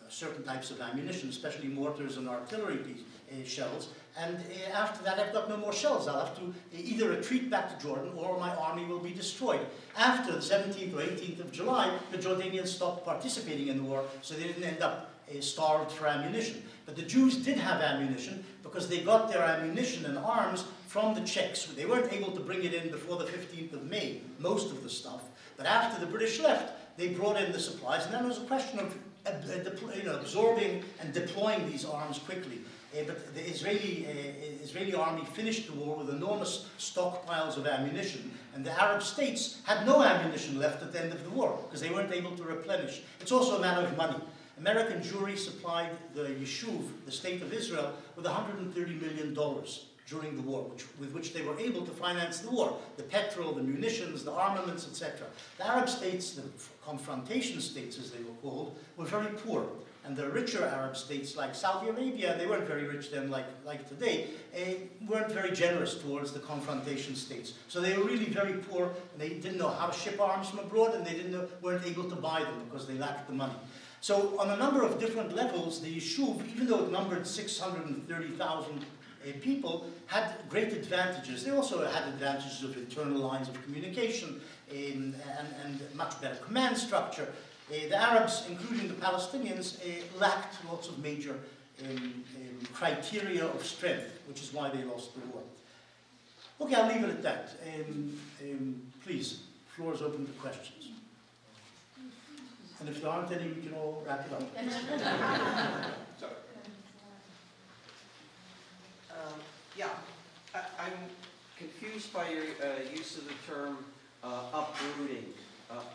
certain types of ammunition, especially mortars and artillery shells, and after that I've got no more shells. I'll have to either retreat back to Jordan or my army will be destroyed. After the 17th or 18th of July, the Jordanians stopped participating in the war, so they didn't end up starved for ammunition. But the Jews did have ammunition because they got their ammunition and arms from the Czechs. They weren't able to bring it in before the 15th of May, most of the stuff. But after the British left, they brought in the supplies, and then it was a question of absorbing and deploying these arms quickly. But the Israeli army finished the war with enormous stockpiles of ammunition, and the Arab states had no ammunition left at the end of the war because they weren't able to replenish. It's also a matter of money. American Jewry supplied the Yishuv, the state of Israel, with $130 million during the war, with which they were able to finance the war. The petrol, the munitions, the armaments, etc. The Arab states, the confrontation states as they were called, were very poor. And the richer Arab states like Saudi Arabia, they weren't very rich then like today, weren't very generous towards the confrontation states. So they were really very poor, and they didn't know how to ship arms from abroad, and they weren't able to buy them because they lacked the money. So on a number of different levels, the Yishuv, even though it numbered 630,000 people, had great advantages. They also had advantages of internal lines of communication and much better command structure. The Arabs, including the Palestinians, lacked lots of major criteria of strength, which is why they lost the war. Okay, I'll leave it at that. Please, the floor is open to questions. And if there aren't any, we can all wrap it up. Yeah, I'm confused by your use of the term uprooting,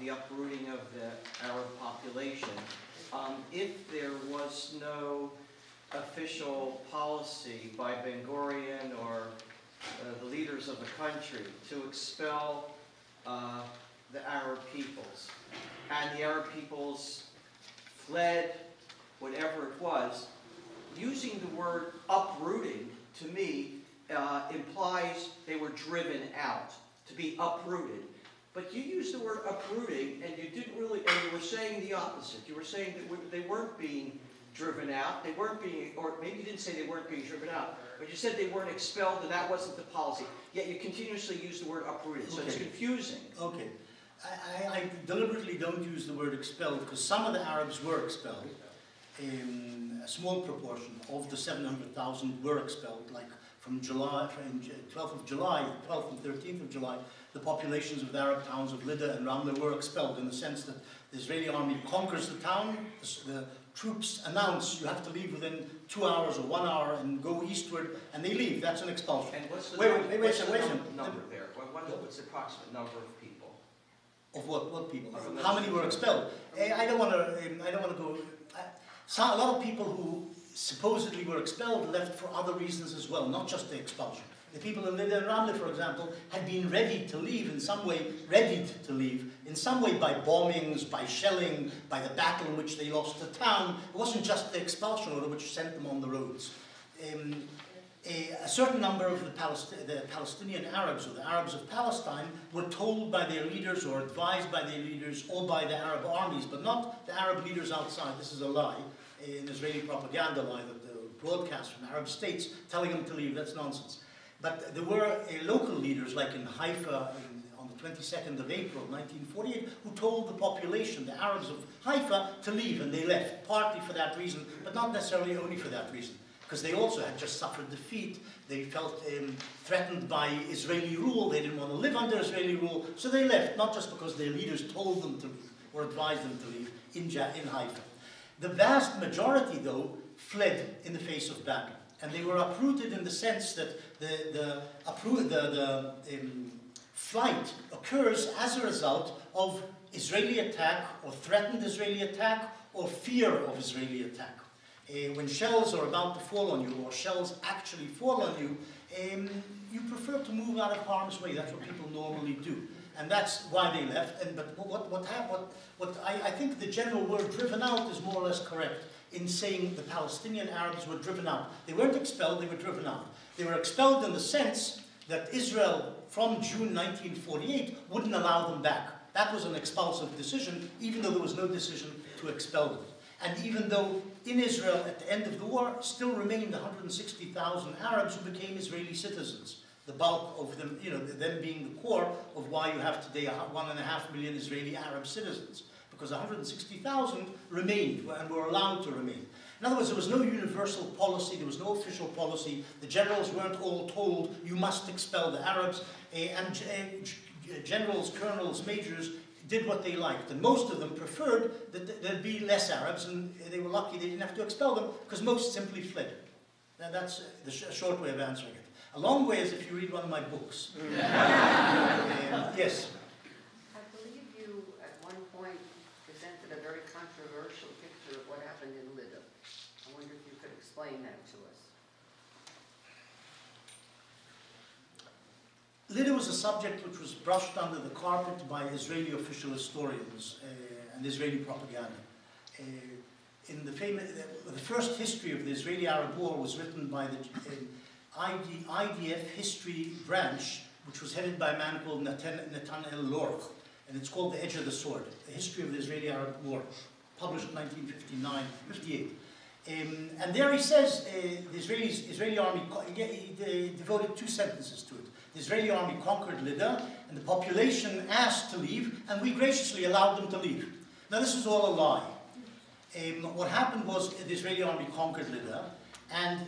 the uprooting of the Arab population. If there was no official policy by Ben Gurion or the leaders of the country to expel the Arab peoples, and the Arab peoples fled, whatever it was, using the word uprooting to me implies they were driven out, to be uprooted. But you used the word uprooting, and you didn't really, and you were saying the opposite. You were saying that they weren't being driven out, they weren't being, or maybe you didn't say they weren't being driven out, but you said they weren't expelled, and that wasn't the policy. Yet you continuously use the word uprooted, so it's confusing. Okay. I deliberately don't use the word expelled because some of the Arabs were expelled. A small proportion of the 700,000 were expelled, like from 12th of July, 12th and 13th of July, the populations of the Arab towns of Lida and Ramla were expelled in the sense that the Israeli army conquers the town, the troops announce you have to leave within 2 hours or 1 hour and go eastward, and they leave. That's an expulsion. And what's the wait a number there? What's the approximate number of people? Of what people? How many were expelled? I don't want to go. A lot of people who supposedly were expelled left for other reasons as well, not just the expulsion. The people in Lida and Ramle, for example, had been ready to leave in some way, by bombings, by shelling, by the battle in which they lost the town. It wasn't just the expulsion order which sent them on the roads. A certain number of the Palestinian Arabs, or the Arabs of Palestine, were told by their leaders or advised by their leaders or by the Arab armies, but not the Arab leaders outside. This is a lie, an Israeli propaganda lie that the broadcast from Arab states telling them to leave. That's nonsense. But there were local leaders, like in Haifa on the 22nd of April 1948, who told the population, the Arabs of Haifa, to leave, and they left, partly for that reason, but not necessarily only for that reason. Because they also had just suffered defeat. They felt threatened by Israeli rule. They didn't want to live under Israeli rule. So they left, not just because their leaders told them to leave or advised them to leave in Haifa. The vast majority, though, fled in the face of battle. And they were uprooted in the sense that the flight occurs as a result of Israeli attack or threatened Israeli attack or fear of Israeli attack. When shells are about to fall on you, or shells actually fall on you, you prefer to move out of harm's way. That's what people normally do. And that's why they left. But I think the general word driven out is more or less correct in saying the Palestinian Arabs were driven out. They weren't expelled, they were driven out. They were expelled in the sense that Israel, from June 1948, wouldn't allow them back. That was an expulsive decision, even though there was no decision to expel them. And even though in Israel, at the end of the war, still remained 160,000 Arabs who became Israeli citizens. The bulk of them, them being the core of why you have today 1.5 million Israeli Arab citizens. Because 160,000 remained and were allowed to remain. In other words, there was no universal policy, there was no official policy. The generals weren't all told, you must expel the Arabs. Generals, colonels, majors did what they liked. And most of them preferred that there'd be less Arabs, and they were lucky they didn't have to expel them, because most simply fled. Now that's the short way of answering it. A long way is if you read one of my books. Yes? I believe you, at one point, presented a very controversial picture of what happened in Lydda. I wonder if you could explain that to us. Lydda was a subject which was brushed under the carpet by Israeli official historians and Israeli propaganda. The first history of the Israeli-Arab War was written by the IDF history branch, which was headed by a man called Nathaniel Lorch, and it's called The Edge of the Sword, the history of the Israeli-Arab War, published in 1959-58. And there he says the Israeli army, he devoted 2 sentences to it. The Israeli army conquered Lydda, and the population asked to leave, and we graciously allowed them to leave. Now this is all a lie. What happened was the Israeli army conquered Lydda, and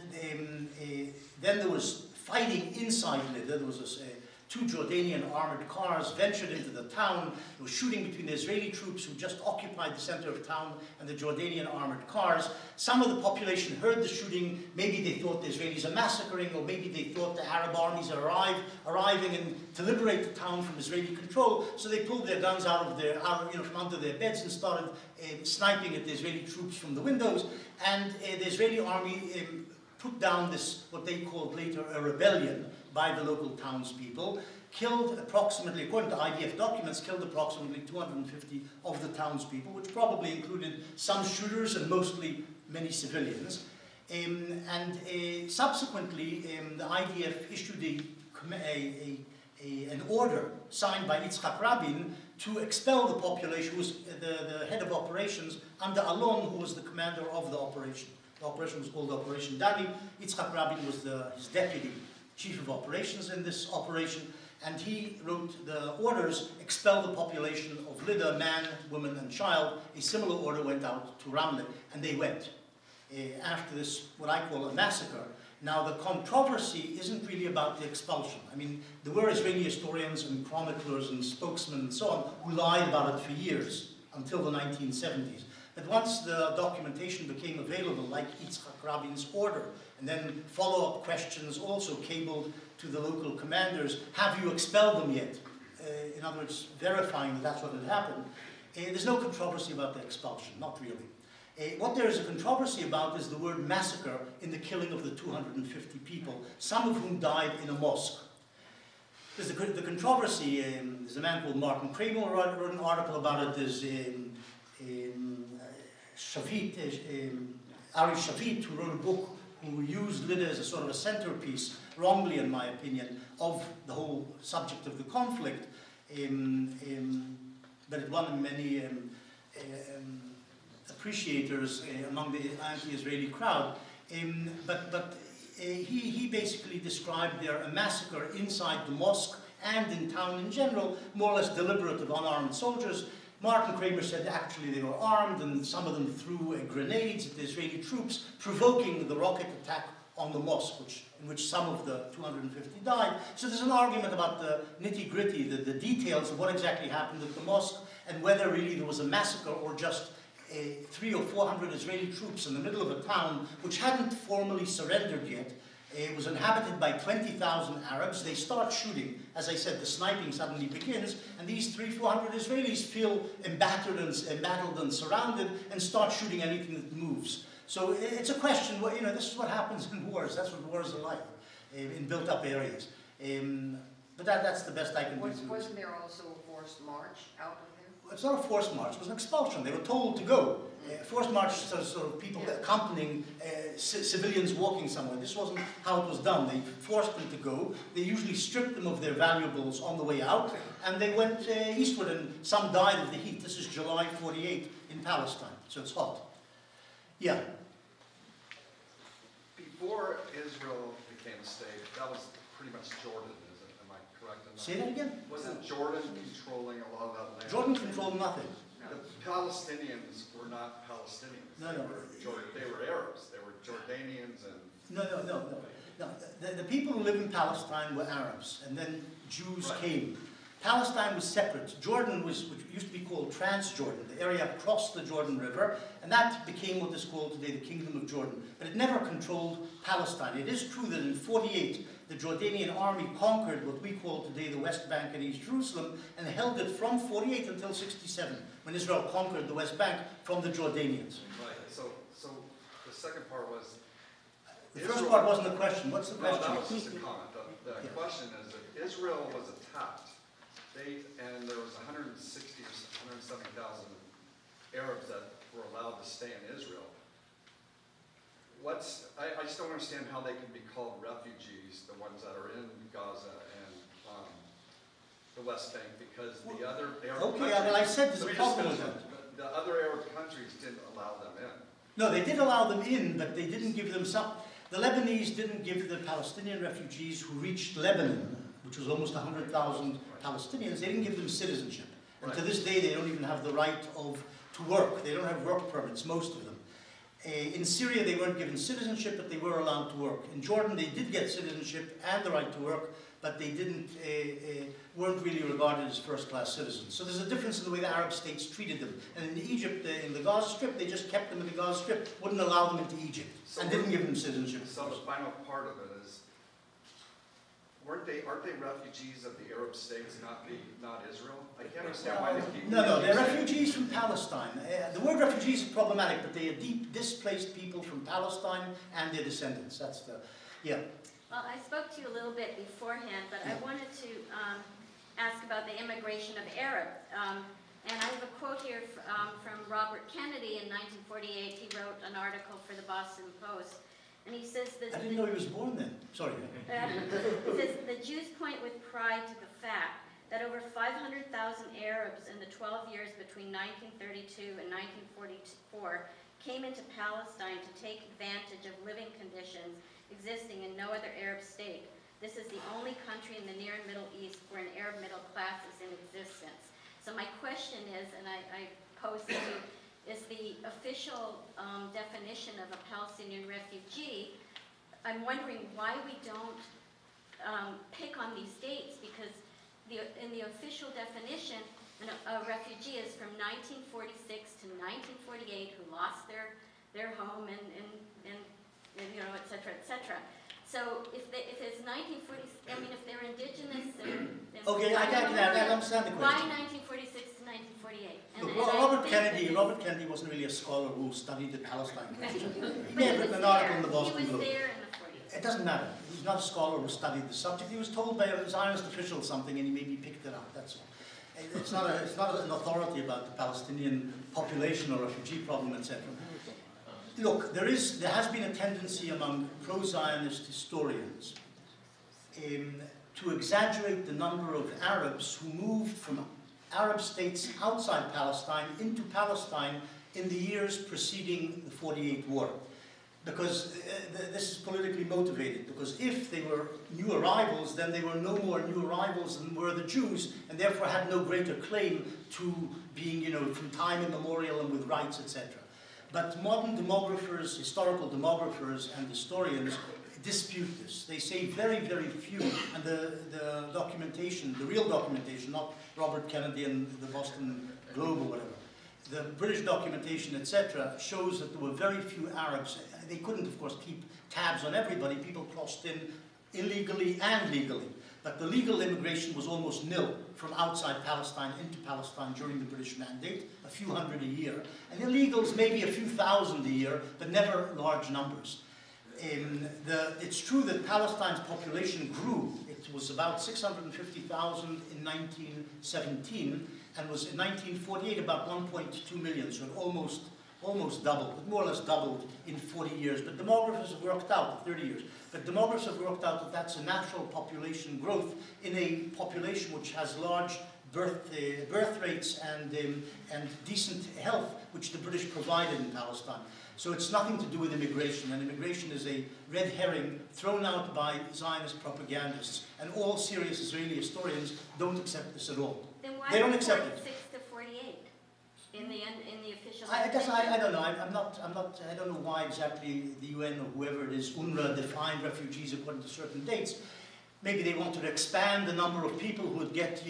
then there was fighting inside Lydda. There was 2 Jordanian armored cars ventured into the town. There was shooting between the Israeli troops who just occupied the center of town and the Jordanian armored cars. Some of the population heard the shooting. Maybe they thought the Israelis are massacring, or maybe they thought the Arab armies are arriving and to liberate the town from Israeli control. So they pulled their guns from under their beds and started sniping at the Israeli troops from the windows. And the Israeli army put down this, what they called later a rebellion, by the local townspeople, killed approximately, according to IDF documents, killed approximately 250 of the townspeople, which probably included some shooters and mostly many civilians. Subsequently, the IDF issued an order signed by Yitzhak Rabin to expel the population, who was the head of operations, under Alon, who was the commander of the operation. The operation was called Operation Dani. Yitzhak Rabin was his deputy chief of operations in this operation, and he wrote the orders, expel the population of Lydda, man, woman, and child. A similar order went out to Ramle, and they went. After this, what I call a massacre. Now, the controversy isn't really about the expulsion. I mean, there were Israeli historians and chroniclers and spokesmen and so on who lied about it for years, until the 1970s. But once the documentation became available, like Yitzhak Rabin's order, and then follow-up questions also cabled to the local commanders, have you expelled them yet? In other words, verifying that that's what had happened. There's no controversy about the expulsion, not really. What there is a controversy about is the word massacre in the killing of the 250 people, some of whom died in a mosque. There's the controversy, there's a man called Martin Kramer who wrote an article about it. There's Ari Shavit, who wrote a book, who used Lydda as a sort of a centerpiece, wrongly in my opinion, of the whole subject of the conflict. But it won many appreciators among the anti-Israeli crowd. He basically described there a massacre inside the mosque and in town in general, more or less deliberate of unarmed soldiers. Martin Kramer said actually they were armed, and some of them threw grenades at the Israeli troops, provoking the rocket attack on the mosque, in which some of the 250 died. So there's an argument about the nitty-gritty, the details of what exactly happened at the mosque, and whether really there was a massacre or just 300 or 400 Israeli troops in the middle of a town which hadn't formally surrendered yet. It was inhabited by 20,000 Arabs. They start shooting. As I said, the sniping suddenly begins, and these 300-400 Israelis feel embattled and surrounded and start shooting anything that moves. So it's a question, you know, this is what happens in wars. That's what wars are like, in built-up areas. But that's the best I can do. Wasn't there also a forced march out of there? It's not a forced march, it was an expulsion. They were told to go. Forced march is sort of people accompanying civilians walking somewhere. This wasn't how it was done. They forced them to go. They usually stripped them of their valuables on the way out, and they went eastward, and some died of the heat. This is July 48 in Palestine, so it's hot. Yeah. Before Israel became a state, that was pretty much Jordan, am I correct in that? Say that again? Wasn't Jordan controlling a lot of that land? Jordan controlled nothing. The Palestinians were not Palestinians. No. They were Arabs. They were Jordanians and... No. The people who live in Palestine were Arabs, and then Jews came. Palestine was separate. Jordan was, which used to be called Transjordan, the area across the Jordan River, and that became what is called today the Kingdom of Jordan. But it never controlled Palestine. It is true that in 48, the Jordanian army conquered what we call today the West Bank and East Jerusalem, and held it from 48 until 67, when Israel conquered the West Bank from the Jordanians. Right. So the second part was... The first part wasn't a question. What's the question? No, that was just a comment. The question is that Israel was attacked. And there was 160 or 170,000 Arabs that were allowed to stay in Israel. I just don't understand how they can be called refugees, the ones that are in Gaza and the West Bank, because the other Arab countries... well, I said there's a problem with that. The other Arab countries didn't allow them in. No, they did allow them in, but they didn't give them some... The Lebanese didn't give the Palestinian refugees who reached Lebanon, which was almost 100,000 Palestinians, they didn't give them citizenship. And to this day, they don't even have the right to work. They don't have work permits, most of them. In Syria, they weren't given citizenship, but they were allowed to work. In Jordan, they did get citizenship and the right to work, but they weren't really regarded as first-class citizens. So there's a difference in the way the Arab states treated them. And in Egypt, in the Gaza Strip, they just kept them in the Gaza Strip, wouldn't allow them into Egypt, and didn't give them citizenship. So the final part of it is, aren't they refugees of the Arab states, not Israel? I can't understand why they keep... No, they're refugees from Palestine. The word refugees is problematic, but they are deep displaced people from Palestine and their descendants. That's the, yeah. Well, I spoke to you a little bit beforehand, but I wanted to ask about the immigration of Arabs. And I have a quote here from Robert Kennedy in 1948. He wrote an article for the Boston Post. And he says that... I didn't know he was born then. Sorry. He says, the Jews point with pride to the fact that over 500,000 Arabs in the 12 years between 1932 and 1944 came into Palestine to take advantage of living conditions existing in no other Arab state. This is the only country in the Near and Middle East where an Arab middle class is in existence. So my question is, and I pose to you, is the official definition of a Palestinian refugee. I'm wondering why we don't pick on these dates, because in the official definition, a refugee is from 1946 to 1948 who lost their home and you know, et cetera, et cetera. So if it's 1940, I mean, if they're indigenous, Okay, I understand the question. Why 1946 to 1948? Look, Robert Kennedy wasn't really a scholar who studied the Palestine question. He may have written an article in the Boston Globe. He was there in the 40s. It doesn't matter. He's not a scholar who studied the subject. He was told by a Zionist official something, and he maybe picked it up. That's all. It's not an authority about the Palestinian population or refugee problem, etc. Look, there has been a tendency among pro-Zionist historians to exaggerate the number of Arabs who moved from Arab states outside Palestine into Palestine in the years preceding the 48 war. Because this is politically motivated, because if they were new arrivals, then they were no more new arrivals than were the Jews, and therefore had no greater claim to being, you know, from time immemorial and with rights, etc. But modern demographers, historical demographers and historians dispute this. They say very, very few, and the documentation, the real documentation, not Robert Kennedy and the Boston Globe or whatever, the British documentation, etc., shows that there were very few Arabs. They couldn't, of course, keep tabs on everybody. People crossed in illegally and legally. but the legal immigration was almost nil from outside Palestine into Palestine during the British Mandate, a few hundred a year. And illegals, maybe a few thousand a year, but never large numbers. It's true that Palestine's population grew. It was about 650,000 in 1917, and was in 1948 about 1.2 million, so it almost doubled, but more or less doubled in 40 years. But demographers have worked out, 30 years, but demographers have worked out that that's a natural population growth in a population which has large birth rates and decent health, which the British provided in Palestine. So it's nothing to do with immigration, and immigration is a red herring thrown out by Zionist propagandists, and all serious Israeli historians don't accept this at all. Then why They don't accept it. 46 to 48 in the official? I guess I don't know. I don't know why exactly the UN or whoever it is, UNRWA, defined refugees according to certain dates. Maybe they wanted to expand the number of people who would get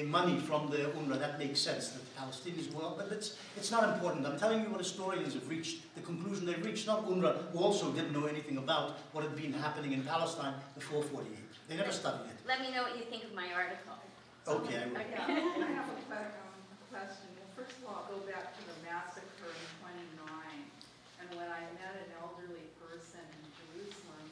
money from the UNRWA. That makes sense, that the Palestinians will, but it's not important. I'm telling you what historians have reached, the conclusion they've reached, not UNRWA, who also didn't know anything about what had been happening in Palestine before 48. They never studied it. Let me know what you think of my article. Okay, I will. Okay. I have a question. Well, first of all, I'll go back to the massacre in 29. And when I met an elderly person in Jerusalem,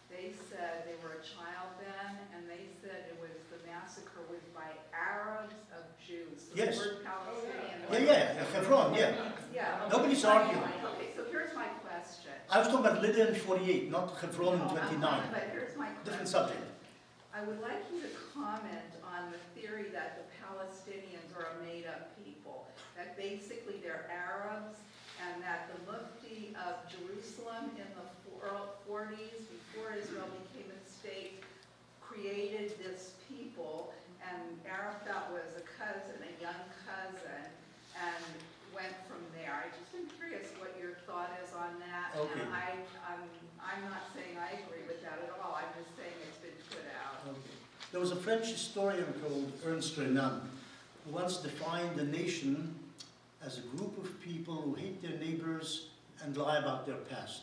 they said they were a child then, and they said it was the massacre was by Arabs of Jews. So Yes. the word Palestinian. Yeah, Hebron, yeah. Yeah. Nobody's arguing. Okay, so here's my question. I was talking about Lydia in 48, not Hebron in 29. But here's my question. Different subject. I would like you to comment on the theory that the Palestinians are a made-up people, that basically they're Arabs, and that the Mufti of Jerusalem in the 40s, before Israel became a state, created this people, and Arafat was a cousin, a young cousin, and went from there. I just am curious what your thought is on that. Okay. And I'm not saying I agree with that at all. I'm just saying it's been put out. Okay. There was a French historian called Ernst Renan who once defined a nation as a group of people who hate their neighbors and lie about their past.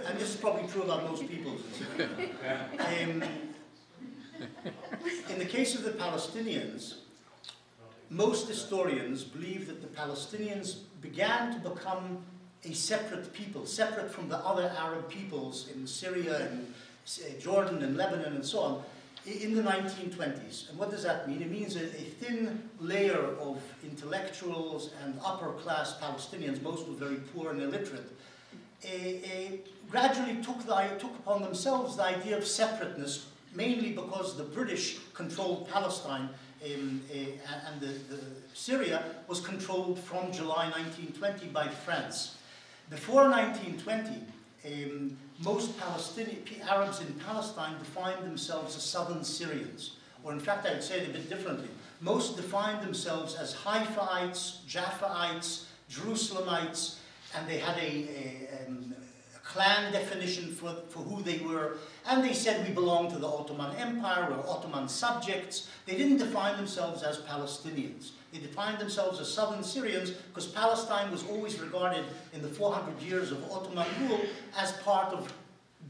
And this is probably true about most people. In the case of the Palestinians, most historians believe that the Palestinians began to become a separate people, separate from the other Arab peoples in Syria and Jordan and Lebanon and so on, in the 1920s. And what does that mean? It means a thin layer of intellectuals and upper-class Palestinians, most were very poor and illiterate, gradually took upon themselves the idea of separateness, mainly because the British controlled Palestine and Syria was controlled from July 1920 by France. Before 1920, most Arabs in Palestine defined themselves as southern Syrians, or in fact I'd say it a bit differently. Most defined themselves as Haifaites, Jaffaites, Jerusalemites, and they had a clan definition for who they were, and they said we belong to the Ottoman Empire, we're Ottoman subjects. They didn't define themselves as Palestinians. They defined themselves as southern Syrians because Palestine was always regarded in the 400 years of Ottoman rule as part of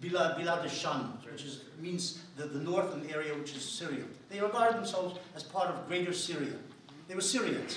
Bilad al-Sham, which means the northern area, which is Syria. They regarded themselves as part of Greater Syria. They were Syrians.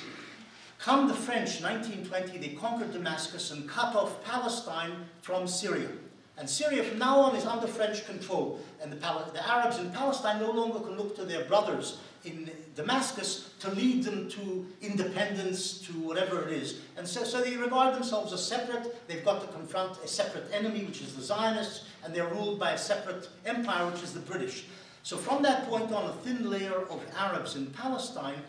Come the French, 1920, they conquered Damascus and cut off Palestine from Syria. And Syria from now on is under French control. And the Arabs in Palestine no longer can look to their brothers in Damascus to lead them to independence, to whatever it is. And so they regard themselves as separate. They've got to confront a separate enemy, which is the Zionists, and they're ruled by a separate empire, which is the British. So from that point on, a thin layer of Arabs in Palestine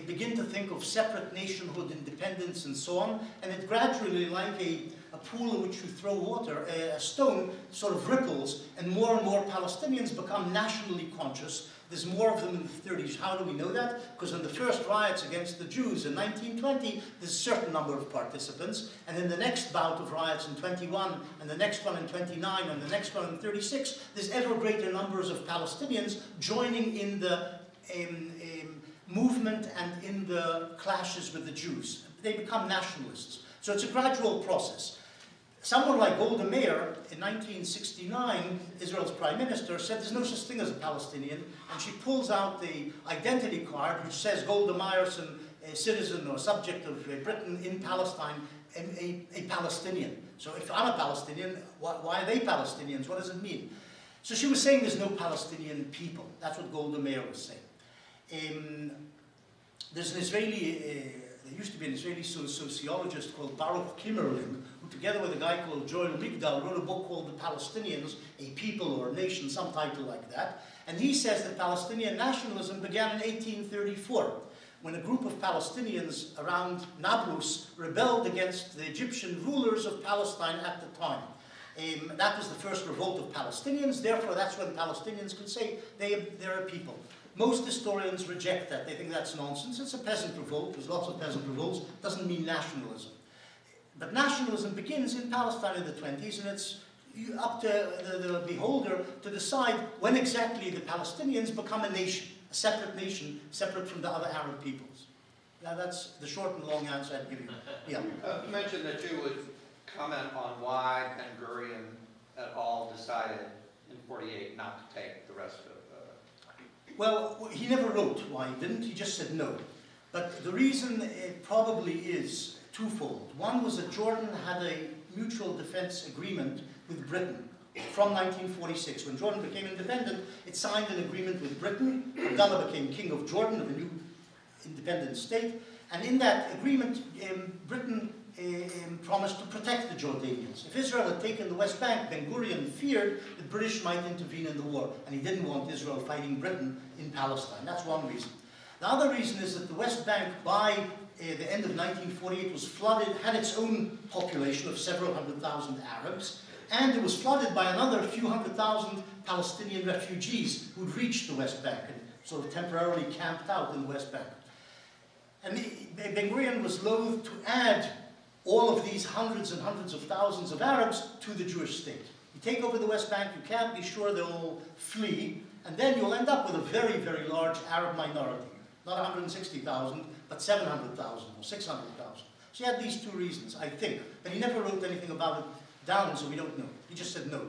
begin to think of separate nationhood, independence, and so on, and it gradually, like a pool in which you throw water, a stone sort of ripples, and more Palestinians become nationally conscious. There's more of them in the 30s. How do we know that? Because in the first riots against the Jews in 1920, there's a certain number of participants, and in the next bout of riots in 21, and the next one in 29, and the next one in 36, there's ever greater numbers of Palestinians joining in the movement and in the clashes with the Jews. They become nationalists. So it's a gradual process. someone like Golda Meir, in 1969, Israel's prime minister, said there's no such thing as a Palestinian, and she pulls out the identity card which says Golda Meirson, a citizen or subject of Britain in Palestine, a Palestinian. So if I'm a Palestinian, why are they Palestinians? What does it mean? So she was saying there's no Palestinian people. That's what Golda Meir was saying. There's an Israeli, there used to be an Israeli sociologist called Baruch Kimmerling, who together with a guy called Joel Migdal wrote a book called The Palestinians, a People or a Nation, some title like that. And he says that Palestinian nationalism began in 1834, when a group of Palestinians around Nablus rebelled against the Egyptian rulers of Palestine at the time. That was the first revolt of Palestinians, therefore that's when Palestinians could say they're a people. Most historians reject that. They think that's nonsense. It's a peasant revolt. There's lots of peasant revolts. It doesn't mean nationalism. But nationalism begins in Palestine in the 20s, and it's up to the beholder to decide when exactly the Palestinians become a nation, a separate nation, separate from the other Arab peoples. Now that's the short and long answer I'd give you. Yeah. You mentioned that you would comment on why Ben Gurion et al. Decided in '48 not to take the rest of Well, he never wrote why he didn't, he just said no. But the reason it probably is twofold. One was that Jordan had a mutual defense agreement with Britain from 1946. When Jordan became independent, it signed an agreement with Britain. Abdullah became king of Jordan, of a new independent state. And in that agreement, Britain promised to protect the Jordanians. If Israel had taken the West Bank, Ben Gurion feared the British might intervene in the war, and he didn't want Israel fighting Britain in Palestine. That's one reason. The other reason is that the West Bank, by the end of 1948, was flooded, had its own population of several hundred thousand Arabs, and it was flooded by another few hundred thousand Palestinian refugees who'd reached the West Bank and sort of temporarily camped out in the West Bank. And Ben Gurion was loath to add all of these hundreds and hundreds of thousands of Arabs to the Jewish state. You take over the West Bank, you can't be sure they'll all flee, and then you'll end up with a very, very large Arab minority. Not 160,000, but 700,000 or 600,000. So he had these two reasons, I think. But he never wrote anything about it down, so we don't know. He just said no.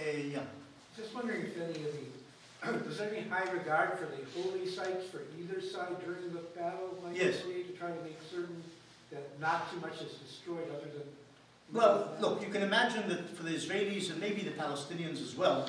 Yeah. Just wondering if any of the, was there any high regard for the holy sites for either side during the battle? Like Yes. To try to make certain that not too much is destroyed other than... Well, look, you can imagine that for the Israelis and maybe the Palestinians as well,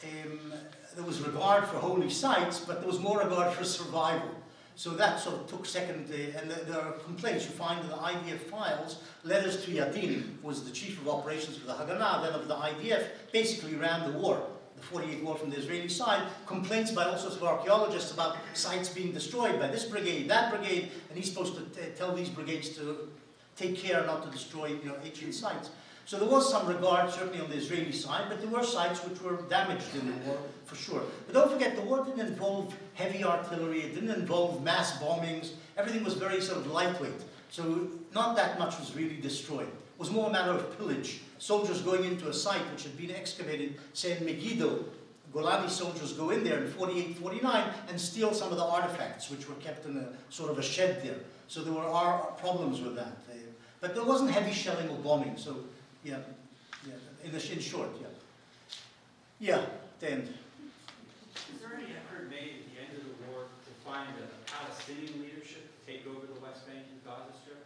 there was regard for holy sites, but there was more regard for survival. So that sort of took second, and there are complaints you find in the IDF files. Letters to Yadin, who was the chief of operations for the Haganah, then of the IDF, basically ran the war. The 48 war from the Israeli side, complaints by all sorts of archaeologists about sites being destroyed by this brigade, that brigade, and he's supposed to tell these brigades to take care not to destroy, ancient sites. So there was some regard, certainly on the Israeli side, but there were sites which were damaged in the war, for sure. But don't forget, the war didn't involve heavy artillery, it didn't involve mass bombings, everything was very sort of lightweight. So not that much was really destroyed. It was more a matter of pillage. Soldiers going into a site which had been excavated, say in Megiddo, Golani soldiers go in there in 48, 49 and steal some of the artifacts which were kept in a sort of a shed there. So there were problems with that. But there wasn't heavy shelling or bombing, so yeah, in short, yeah. Yeah, the end. Is there any effort made at the end of the war to find a Palestinian leadership to take over the West Bank and Gaza Strip,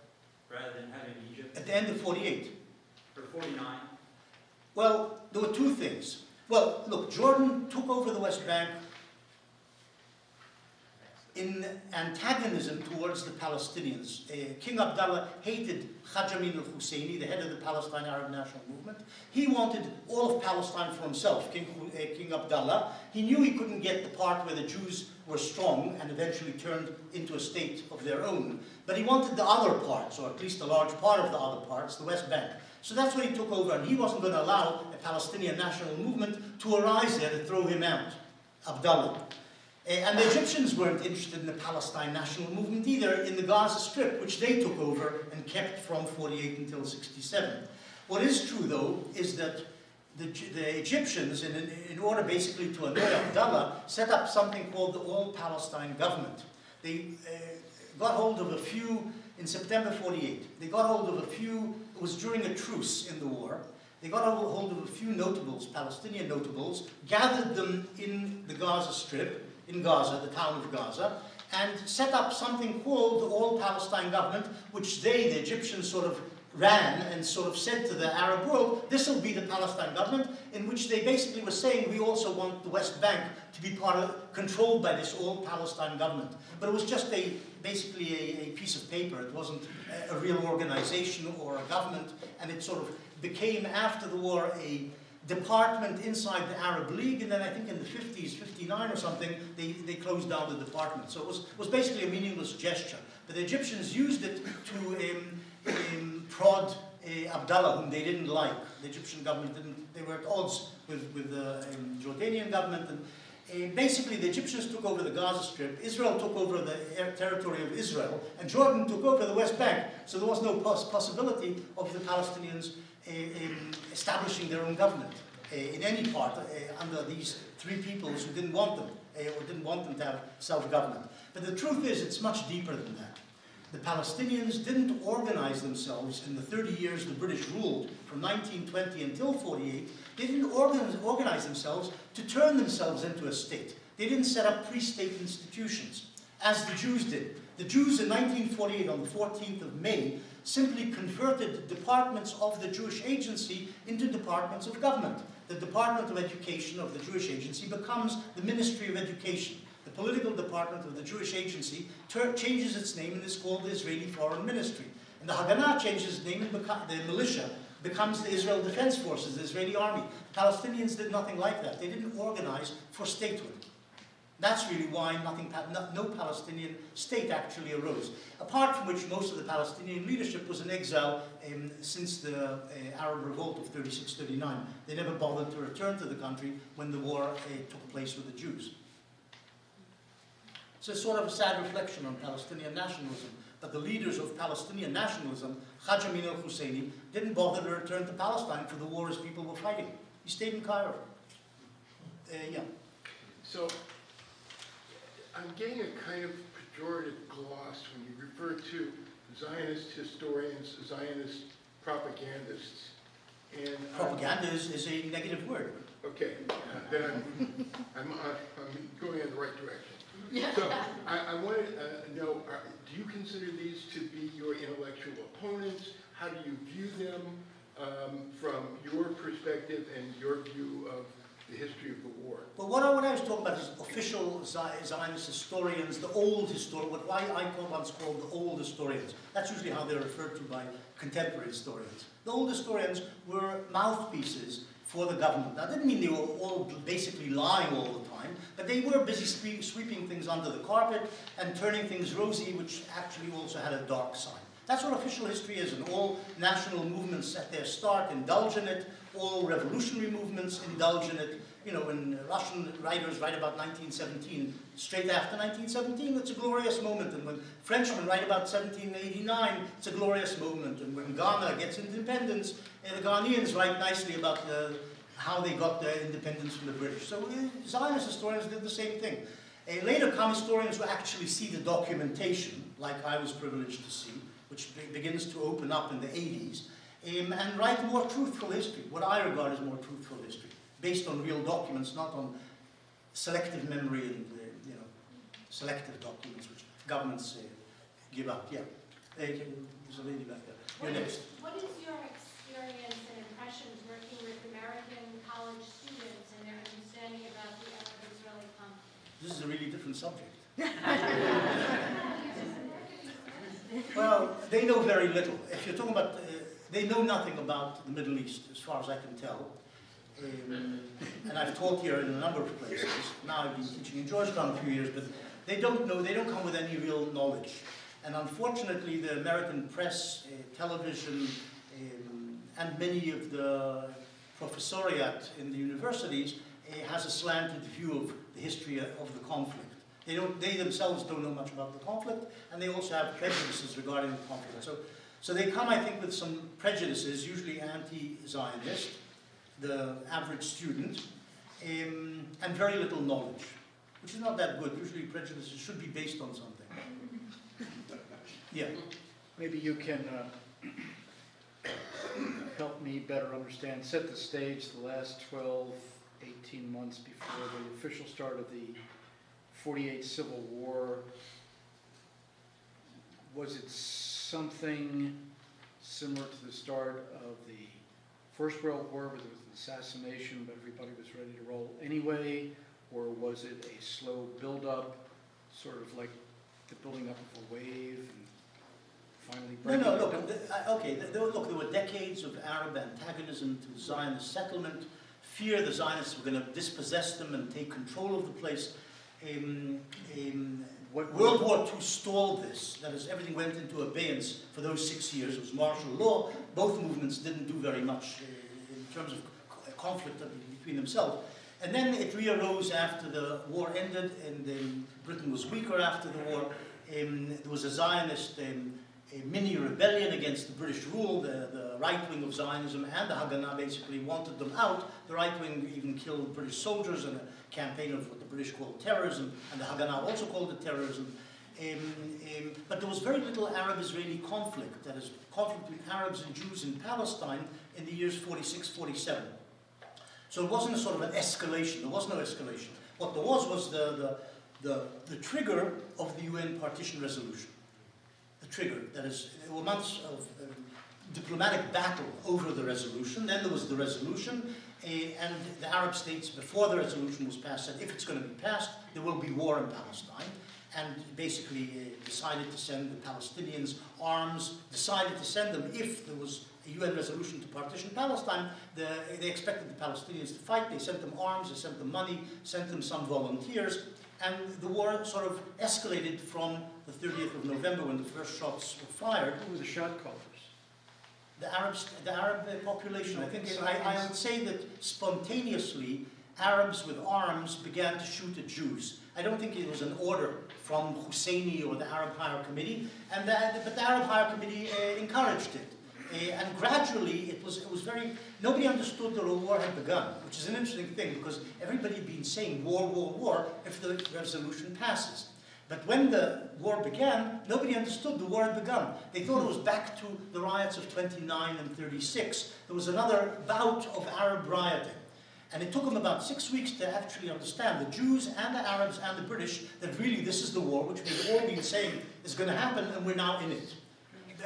rather than having Egypt? At the end of 48. Or 49? Well, there were two things. Well, look, Jordan took over the West Bank in antagonism towards the Palestinians. King Abdullah hated Haj Amin al-Husseini, the head of the Palestine Arab National Movement. He wanted all of Palestine for himself, King Abdullah. He knew he couldn't get the part where the Jews were strong and eventually turned into a state of their own. But he wanted the other parts, or at least a large part of the other parts, the West Bank. So that's when he took over, and he wasn't going to allow a Palestinian national movement to arise there to throw him out, Abdullah. And the Egyptians weren't interested in the Palestine national movement either, in the Gaza Strip, which they took over and kept from 48 until 67. What is true, though, is that the Egyptians, in order basically to annoy Abdullah, set up something called the All-Palestine Government. They got hold of a few in September 48. They got hold of a few, it was during a truce in the war, they got hold of a few notables, Palestinian notables, gathered them in the Gaza Strip, in Gaza, the town of Gaza, and set up something called the All-Palestine Government, which they, the Egyptians, sort of ran and sort of said to the Arab world, this will be the Palestine government, in which they basically were saying, we also want the West Bank to be controlled by this All-Palestine government. But it was just basically a piece of paper. It wasn't a real organization or a government, and it sort of became, after the war, a department inside the Arab League, and then I think in the 50s, 59 or something, they closed down the department. So it was basically a meaningless gesture. But the Egyptians used it to prod Abdallah, whom they didn't like. The Egyptian government they were at odds with the Jordanian government. And basically the Egyptians took over the Gaza Strip, Israel took over the territory of Israel, and Jordan took over the West Bank. So there was no possibility of the Palestinians establishing their own government in any part under these three peoples who didn't want them, or didn't want them to have self-government. But the truth is, it's much deeper than that. The Palestinians didn't organize themselves in the 30 years the British ruled, from 1920 until 48. They didn't organize themselves to turn themselves into a state. They didn't set up pre-state institutions, as the Jews did. The Jews in 1948, on the 14th of May, simply converted departments of the Jewish Agency into departments of government. The Department of Education of the Jewish Agency becomes the Ministry of Education. The political department of the Jewish Agency changes its name and is called the Israeli Foreign Ministry. And the Haganah changes its name and the militia becomes the Israel Defense Forces, the Israeli Army. Palestinians did nothing like that. They didn't organize for statehood. That's really why no Palestinian state actually arose. Apart from which most of the Palestinian leadership was in exile since the Arab Revolt of 36-39. They never bothered to return to the country when the war took place with the Jews. It's a sort of a sad reflection on Palestinian nationalism. But the leaders of Palestinian nationalism, Haj Amin al-Husseini, didn't bother to return to Palestine for the war as people were fighting. He stayed in Cairo. Yeah. So, I'm getting a kind of pejorative gloss when you refer to Zionist historians, Zionist propagandists. And propaganda is a negative word. Okay, then I'm going in the right direction. So I want to know, do you consider these to be your intellectual opponents? How do you view them from your perspective and your view of the history of the war? Well, what I was talking about is official Zionist historians, the old historians, what I once called the old historians. That's usually how they're referred to by contemporary historians. The old historians were mouthpieces for the government. That didn't mean they were all basically lying all the time, but they were busy sweeping things under the carpet and turning things rosy, which actually also had a dark side. That's what official history is, and all national movements at their start indulge in it, all revolutionary movements indulge in it. You know, when Russian writers write about 1917, straight after 1917, it's a glorious moment. And when Frenchmen write about 1789, it's a glorious moment. And when Ghana gets independence, the Ghanaians write nicely about how they got their independence from the British. So Zionist historians did the same thing. Later come historians who actually see the documentation, like I was privileged to see, which begins to open up in the 80s, and write more truthful history, what I regard as more truthful history, based on real documents, not on selective memory and selective documents which governments give up. Yeah, there's a lady back there. You're next. What is your experience and impressions working with American college students and their understanding about the Arab-Israeli conflict? This is a really different subject. Well, they know very little. If you're talking about, they know nothing about the Middle East, as far as I can tell. And I've taught here in a number of places. Now I've been teaching in Georgetown a few years, but they don't know, they don't come with any real knowledge. And unfortunately, the American press, television, and many of the professoriate in the universities has a slanted view of the history of the conflict. They themselves don't know much about the conflict, and they also have prejudices regarding the conflict. So they come, I think, with some prejudices, usually anti-Zionist, the average student, and very little knowledge, which is not that good. Usually prejudices should be based on something. Yeah. Maybe you can help me better understand, set the stage the last 12, 18 months before the official start of the 48 Civil War. Was it something similar to the start of the First World War, where there was an assassination, but everybody was ready to roll anyway? Or was it a slow build-up, sort of like the building up of a wave and finally breaking No, it look, look, there were decades of Arab antagonism to Zionist settlement, fear the Zionists were going to dispossess them and take control of the place. World War II stalled this. That is, everything went into abeyance for those 6 years. It was martial law. Both movements didn't do very much in terms of conflict between themselves. And then it re-arose after the war ended, and Britain was weaker after the war. There was a Zionist a mini rebellion against the British rule. The right wing of Zionism and the Haganah basically wanted them out. The right wing even killed British soldiers in a campaign of what the British called terrorism, and the Haganah also called it terrorism. But there was very little Arab-Israeli conflict, that is, conflict between Arabs and Jews in Palestine in the years 46, 47. So it wasn't a sort of an escalation. There was no escalation. What there was the trigger of the UN partition resolution. The trigger, that is, there were months of diplomatic battle over the resolution. Then there was the resolution, and the Arab states, before the resolution was passed, said if it's going to be passed, there will be war in Palestine, and basically decided to send the Palestinians arms, decided to send them if there was a UN resolution to partition Palestine. They expected the Palestinians to fight. They sent them arms, they sent them money, sent them some volunteers, and the war sort of escalated from the 30th of November when the first shots were fired. Who were the shot callers? The Arab population. I think I would say that spontaneously Arabs with arms began to shoot at Jews. I don't think it was an order from Husseini or the Arab Higher Committee, but the Arab Higher Committee encouraged it. And gradually, it was very, nobody understood that a war had begun, which is an interesting thing because everybody had been saying war, war, war if the resolution passes. But when the war began, nobody understood the war had begun. They thought it was back to the riots of 29 and 36. There was another bout of Arab rioting. And it took them about 6 weeks to actually understand, the Jews and the Arabs and the British, that really this is the war which we've all been saying is going to happen, and we're now in it.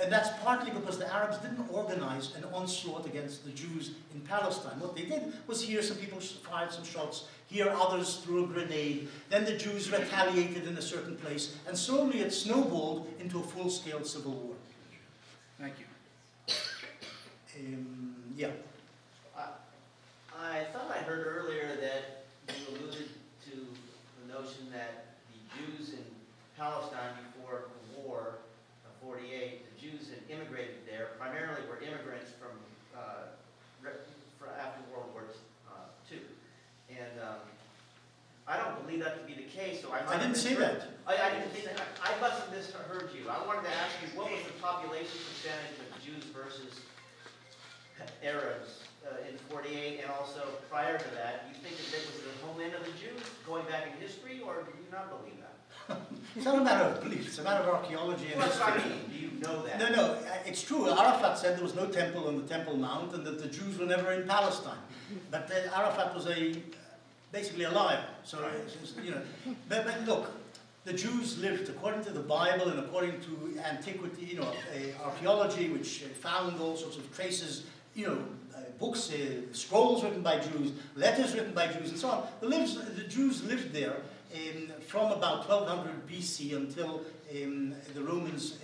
And that's partly because the Arabs didn't organize an onslaught against the Jews in Palestine. What they did was here some people fired some shots, here others threw a grenade, then the Jews retaliated in a certain place, and slowly it snowballed into a full-scale civil war. Thank you. Yeah. I thought I heard earlier that you alluded to the notion that the Jews in Palestine before the war of 48, the Jews that immigrated there primarily were immigrants from after World War II. And I don't believe that to be the case, so I didn't say that. I didn't think that. I must have misheard you. I wanted to ask you, what was the population percentage of Jews versus Arabs in 48, and also prior to that? You think that it was the homeland of the Jews going back in history, or do you not believe that? It's not a matter of belief, it's a matter of archaeology and history. What do you know that? No, it's true. Arafat said there was no temple on the Temple Mount and that the Jews were never in Palestine. But Arafat was basically a liar. So, you know, but look, the Jews lived according to the Bible and according to antiquity, you know, archaeology, which found all sorts of traces, you know, books, scrolls written by Jews, letters written by Jews, and so on. The Jews lived there from about 1200 BC until the Romans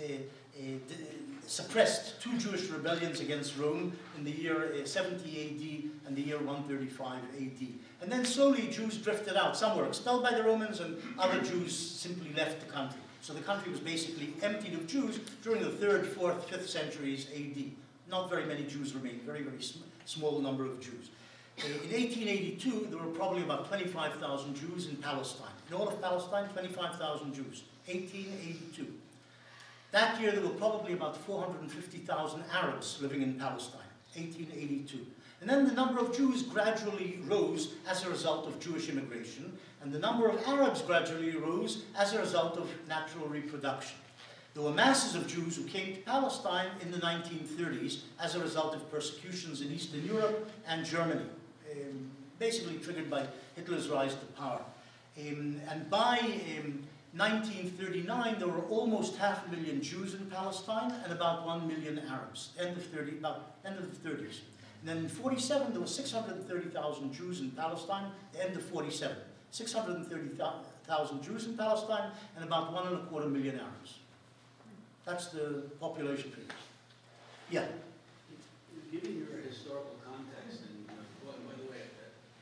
suppressed 2 Jewish rebellions against Rome in the year 70 AD and the year 135 AD. And then slowly Jews drifted out. Some were expelled by the Romans and other Jews simply left the country. So the country was basically emptied of Jews during the 3rd, 4th, 5th centuries AD. Not very many Jews remained, very, very small number of Jews. In 1882, there were probably about 25,000 Jews in Palestine. In all of Palestine, 25,000 Jews. 1882. That year, there were probably about 450,000 Arabs living in Palestine. 1882. And then the number of Jews gradually rose as a result of Jewish immigration, and the number of Arabs gradually rose as a result of natural reproduction. There were masses of Jews who came to Palestine in the 1930s as a result of persecutions in Eastern Europe and Germany, basically triggered by Hitler's rise to power. And by 1939, there were almost 500,000 Jews in Palestine and about 1 million Arabs, end of the 30s. And then in 47, there were 630,000 Jews in Palestine, the end of 47. 630,000 Jews in Palestine and about 1.25 million Arabs. That's the population figures. Yeah. Given your historical context, and by the way,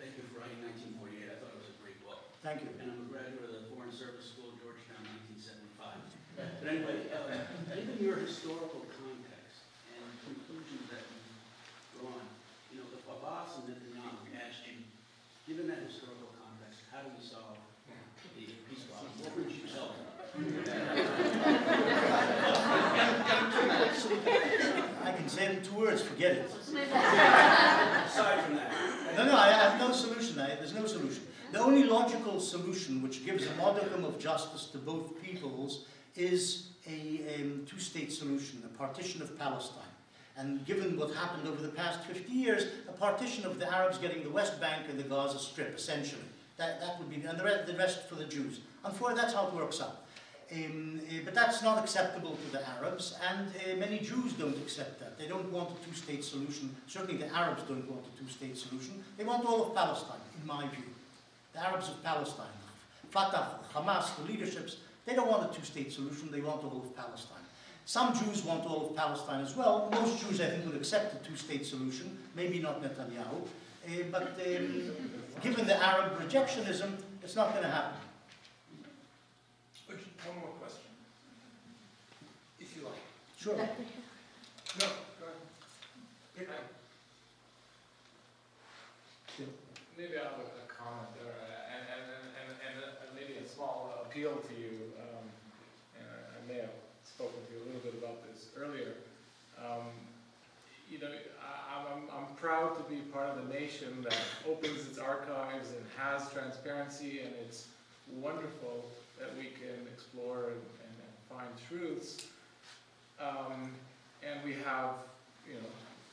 thank you for writing 1948. I thought it was a great book. Thank you. And I'm a graduate of the Foreign Service School, Georgetown, 1975. But anyway, given your historical context and conclusions that you've drawn, if Abbas and Netanyahu asked you, given that historical context, how do we solve the peace problem? What would you tell them? I can say it in 2 words, forget it. Aside from that. No, I have no solution. There's no solution. The only logical solution which gives a modicum of justice to both peoples is a two-state solution, a partition of Palestine. And given what happened over the past 50 years, a partition of the Arabs getting the West Bank and the Gaza Strip, essentially. That would be, and the rest for the Jews. Unfortunately, that's how it works out. But that's not acceptable to the Arabs, and many Jews don't accept that. They don't want a two-state solution. Certainly the Arabs don't want a two-state solution. They want all of Palestine, in my view. The Arabs of Palestine, Fatah, Hamas, the leaderships, they don't want a two-state solution. They want all of Palestine. Some Jews want all of Palestine as well. Most Jews, I think, would accept a two-state solution. Maybe not Netanyahu. But given the Arab rejectionism, it's not going to happen. One more question, if you like. Sure. No, go ahead. Maybe I'll have a comment there, and maybe a small appeal to you. And I may have spoken to you a little bit about this earlier. I'm proud to be part of a nation that opens its archives and has transparency, and it's wonderful that we can explore and find truths. And we have,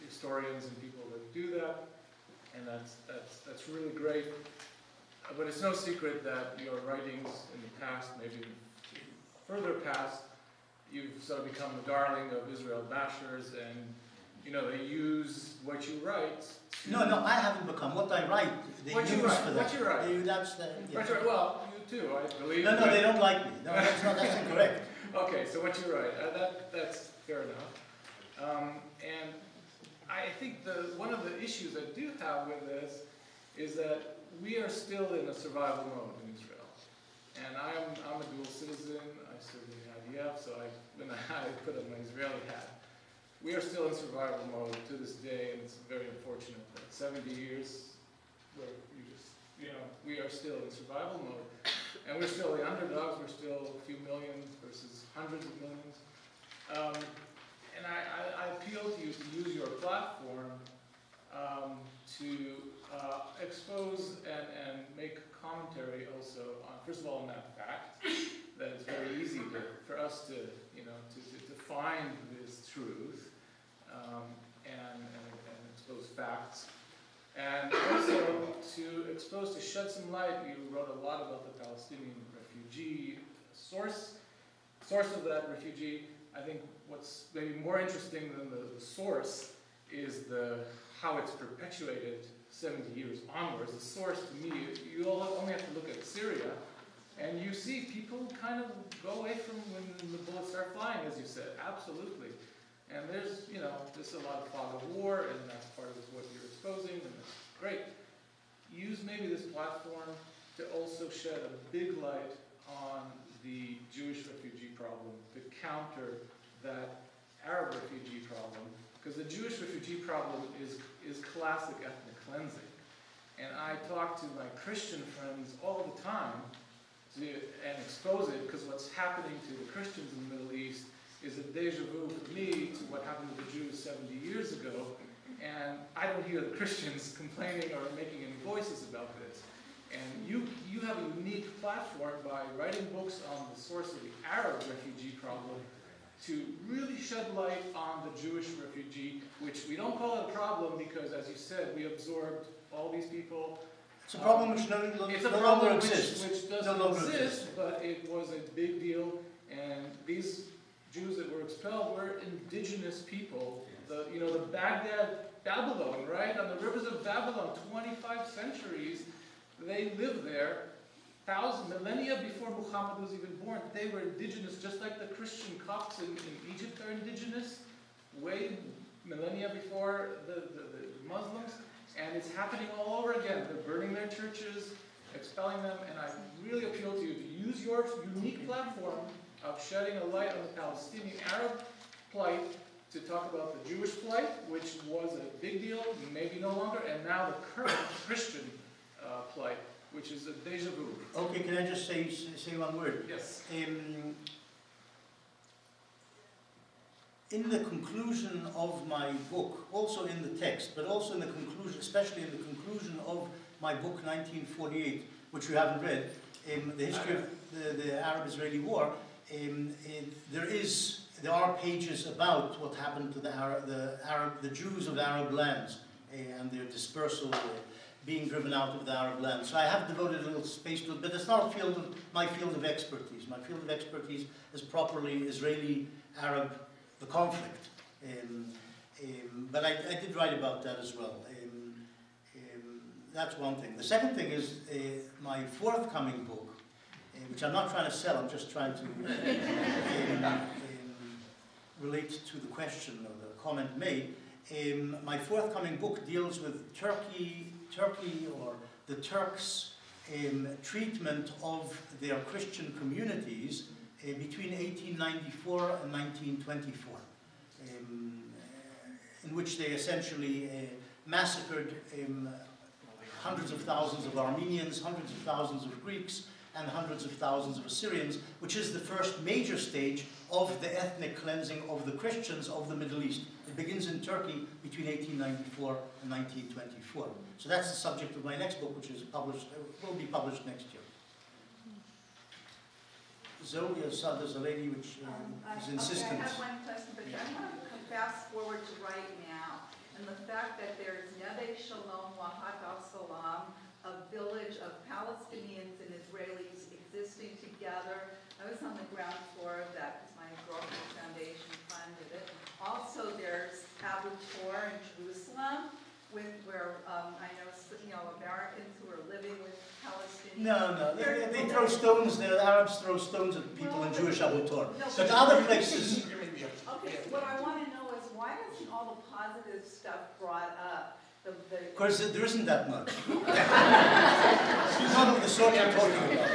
historians and people that do that, and that's really great. But it's no secret that your writings in the past, maybe further past, you've sort of become the darling of Israel bashers, and they use what you write. No, I haven't become. What I write, they use for that. What you write. That's the. Yeah. What you write. Well, you too, I believe. No, they don't like me. No, that's incorrect. Okay, so what you write, that's fair enough. And I think one of the issues I do have with this is that we are still in a survival mode in Israel. And I'm a dual citizen. I serve in the IDF, so when I put on my Israeli hat, we are still in survival mode to this day, and it's very unfortunate that 70 years where we are still in survival mode. And we're still the underdogs, we're still a few million versus hundreds of millions. And I appeal to you to use your platform to expose and make commentary also on, first of all, on that fact, that it's very easy for us to find this truth and expose facts. And also to shed some light. You wrote a lot about the Palestinian refugee source of that refugee. I think what's maybe more interesting than the source is how it's perpetuated 70 years onwards. The source, to me, you only have to look at Syria, and you see people kind of go away from when the bullets start flying, as you said. Absolutely. And there's a lot of fog of war, and that's part of what you're exposing, and that's great. Use maybe this platform to also shed a big light on the Jewish refugee problem, to counter that Arab refugee problem, because the Jewish refugee problem is classic ethnic cleansing. And I talk to my Christian friends all the time and expose it, because what's happening to the Christians in the Middle East is a deja vu for me to what happened to the Jews 70 years ago, and I don't hear the Christians complaining or making any voices about this. And you have a unique platform by writing books on the source of the Arab refugee problem to really shed light on the Jewish refugee, which we don't call it a problem because, as you said, we absorbed all these people. It's a problem which It's a no problem longer which exists. doesn't No longer exist, exists. but it was a big deal, and these Jews that were expelled were indigenous people. The Baghdad, Babylon, right? On the rivers of Babylon, 25 centuries, they lived there. Millennia before Muhammad was even born, they were indigenous, just like the Christian Copts in Egypt are indigenous, way millennia before the Muslims, and it's happening all over again. They're burning their churches, expelling them, and I really appeal to you to use your unique platform of shedding a light on the Palestinian Arab plight to talk about the Jewish plight, which was a big deal, maybe no longer, and now the current Christian plight, which is a deja vu. Okay, can I just say one word? Yes. In the conclusion of my book, also in the text, but also in the conclusion, especially in the conclusion of my book 1948, which you haven't read, the history of the Arab-Israeli War, there are pages about what happened to the Jews of Arab lands and their dispersal, being driven out of the Arab lands. So I have devoted a little space to it, but it's not my field of expertise. My field of expertise is properly Israeli-Arab, the conflict. But I did write about that as well. That's one thing. The second thing is my forthcoming book, which I'm not trying to sell, I'm just trying to relate to the question or the comment made. My forthcoming book deals with Turkey or the Turks' treatment of their Christian communities between 1894 and 1924, in which they essentially massacred hundreds of thousands of Armenians, hundreds of thousands of Greeks, and hundreds of thousands of Assyrians, which is the first major stage of the ethnic cleansing of the Christians of the Middle East. It begins in Turkey between 1894 and 1924. So that's the subject of my next book, which is will be published next year. Zoe, there's a lady which is insistent. Okay, I have one question, but I want to fast forward to right now, and the fact that there's Neve Shalom Wahat al-Salam, a village of Palestinians and Israelis existing together. I was on the ground floor of that because my girlfriend's foundation funded it. Also, there's Abu Tor in Jerusalem, where I know Americans who are living with Palestinians. No, they throw stones. The Arabs throw stones at people in Jewish Abu Tor. But other places. Okay, what I want to know is why isn't all the positive stuff brought up? Of course, there isn't that much. Not of the sort you're talking about.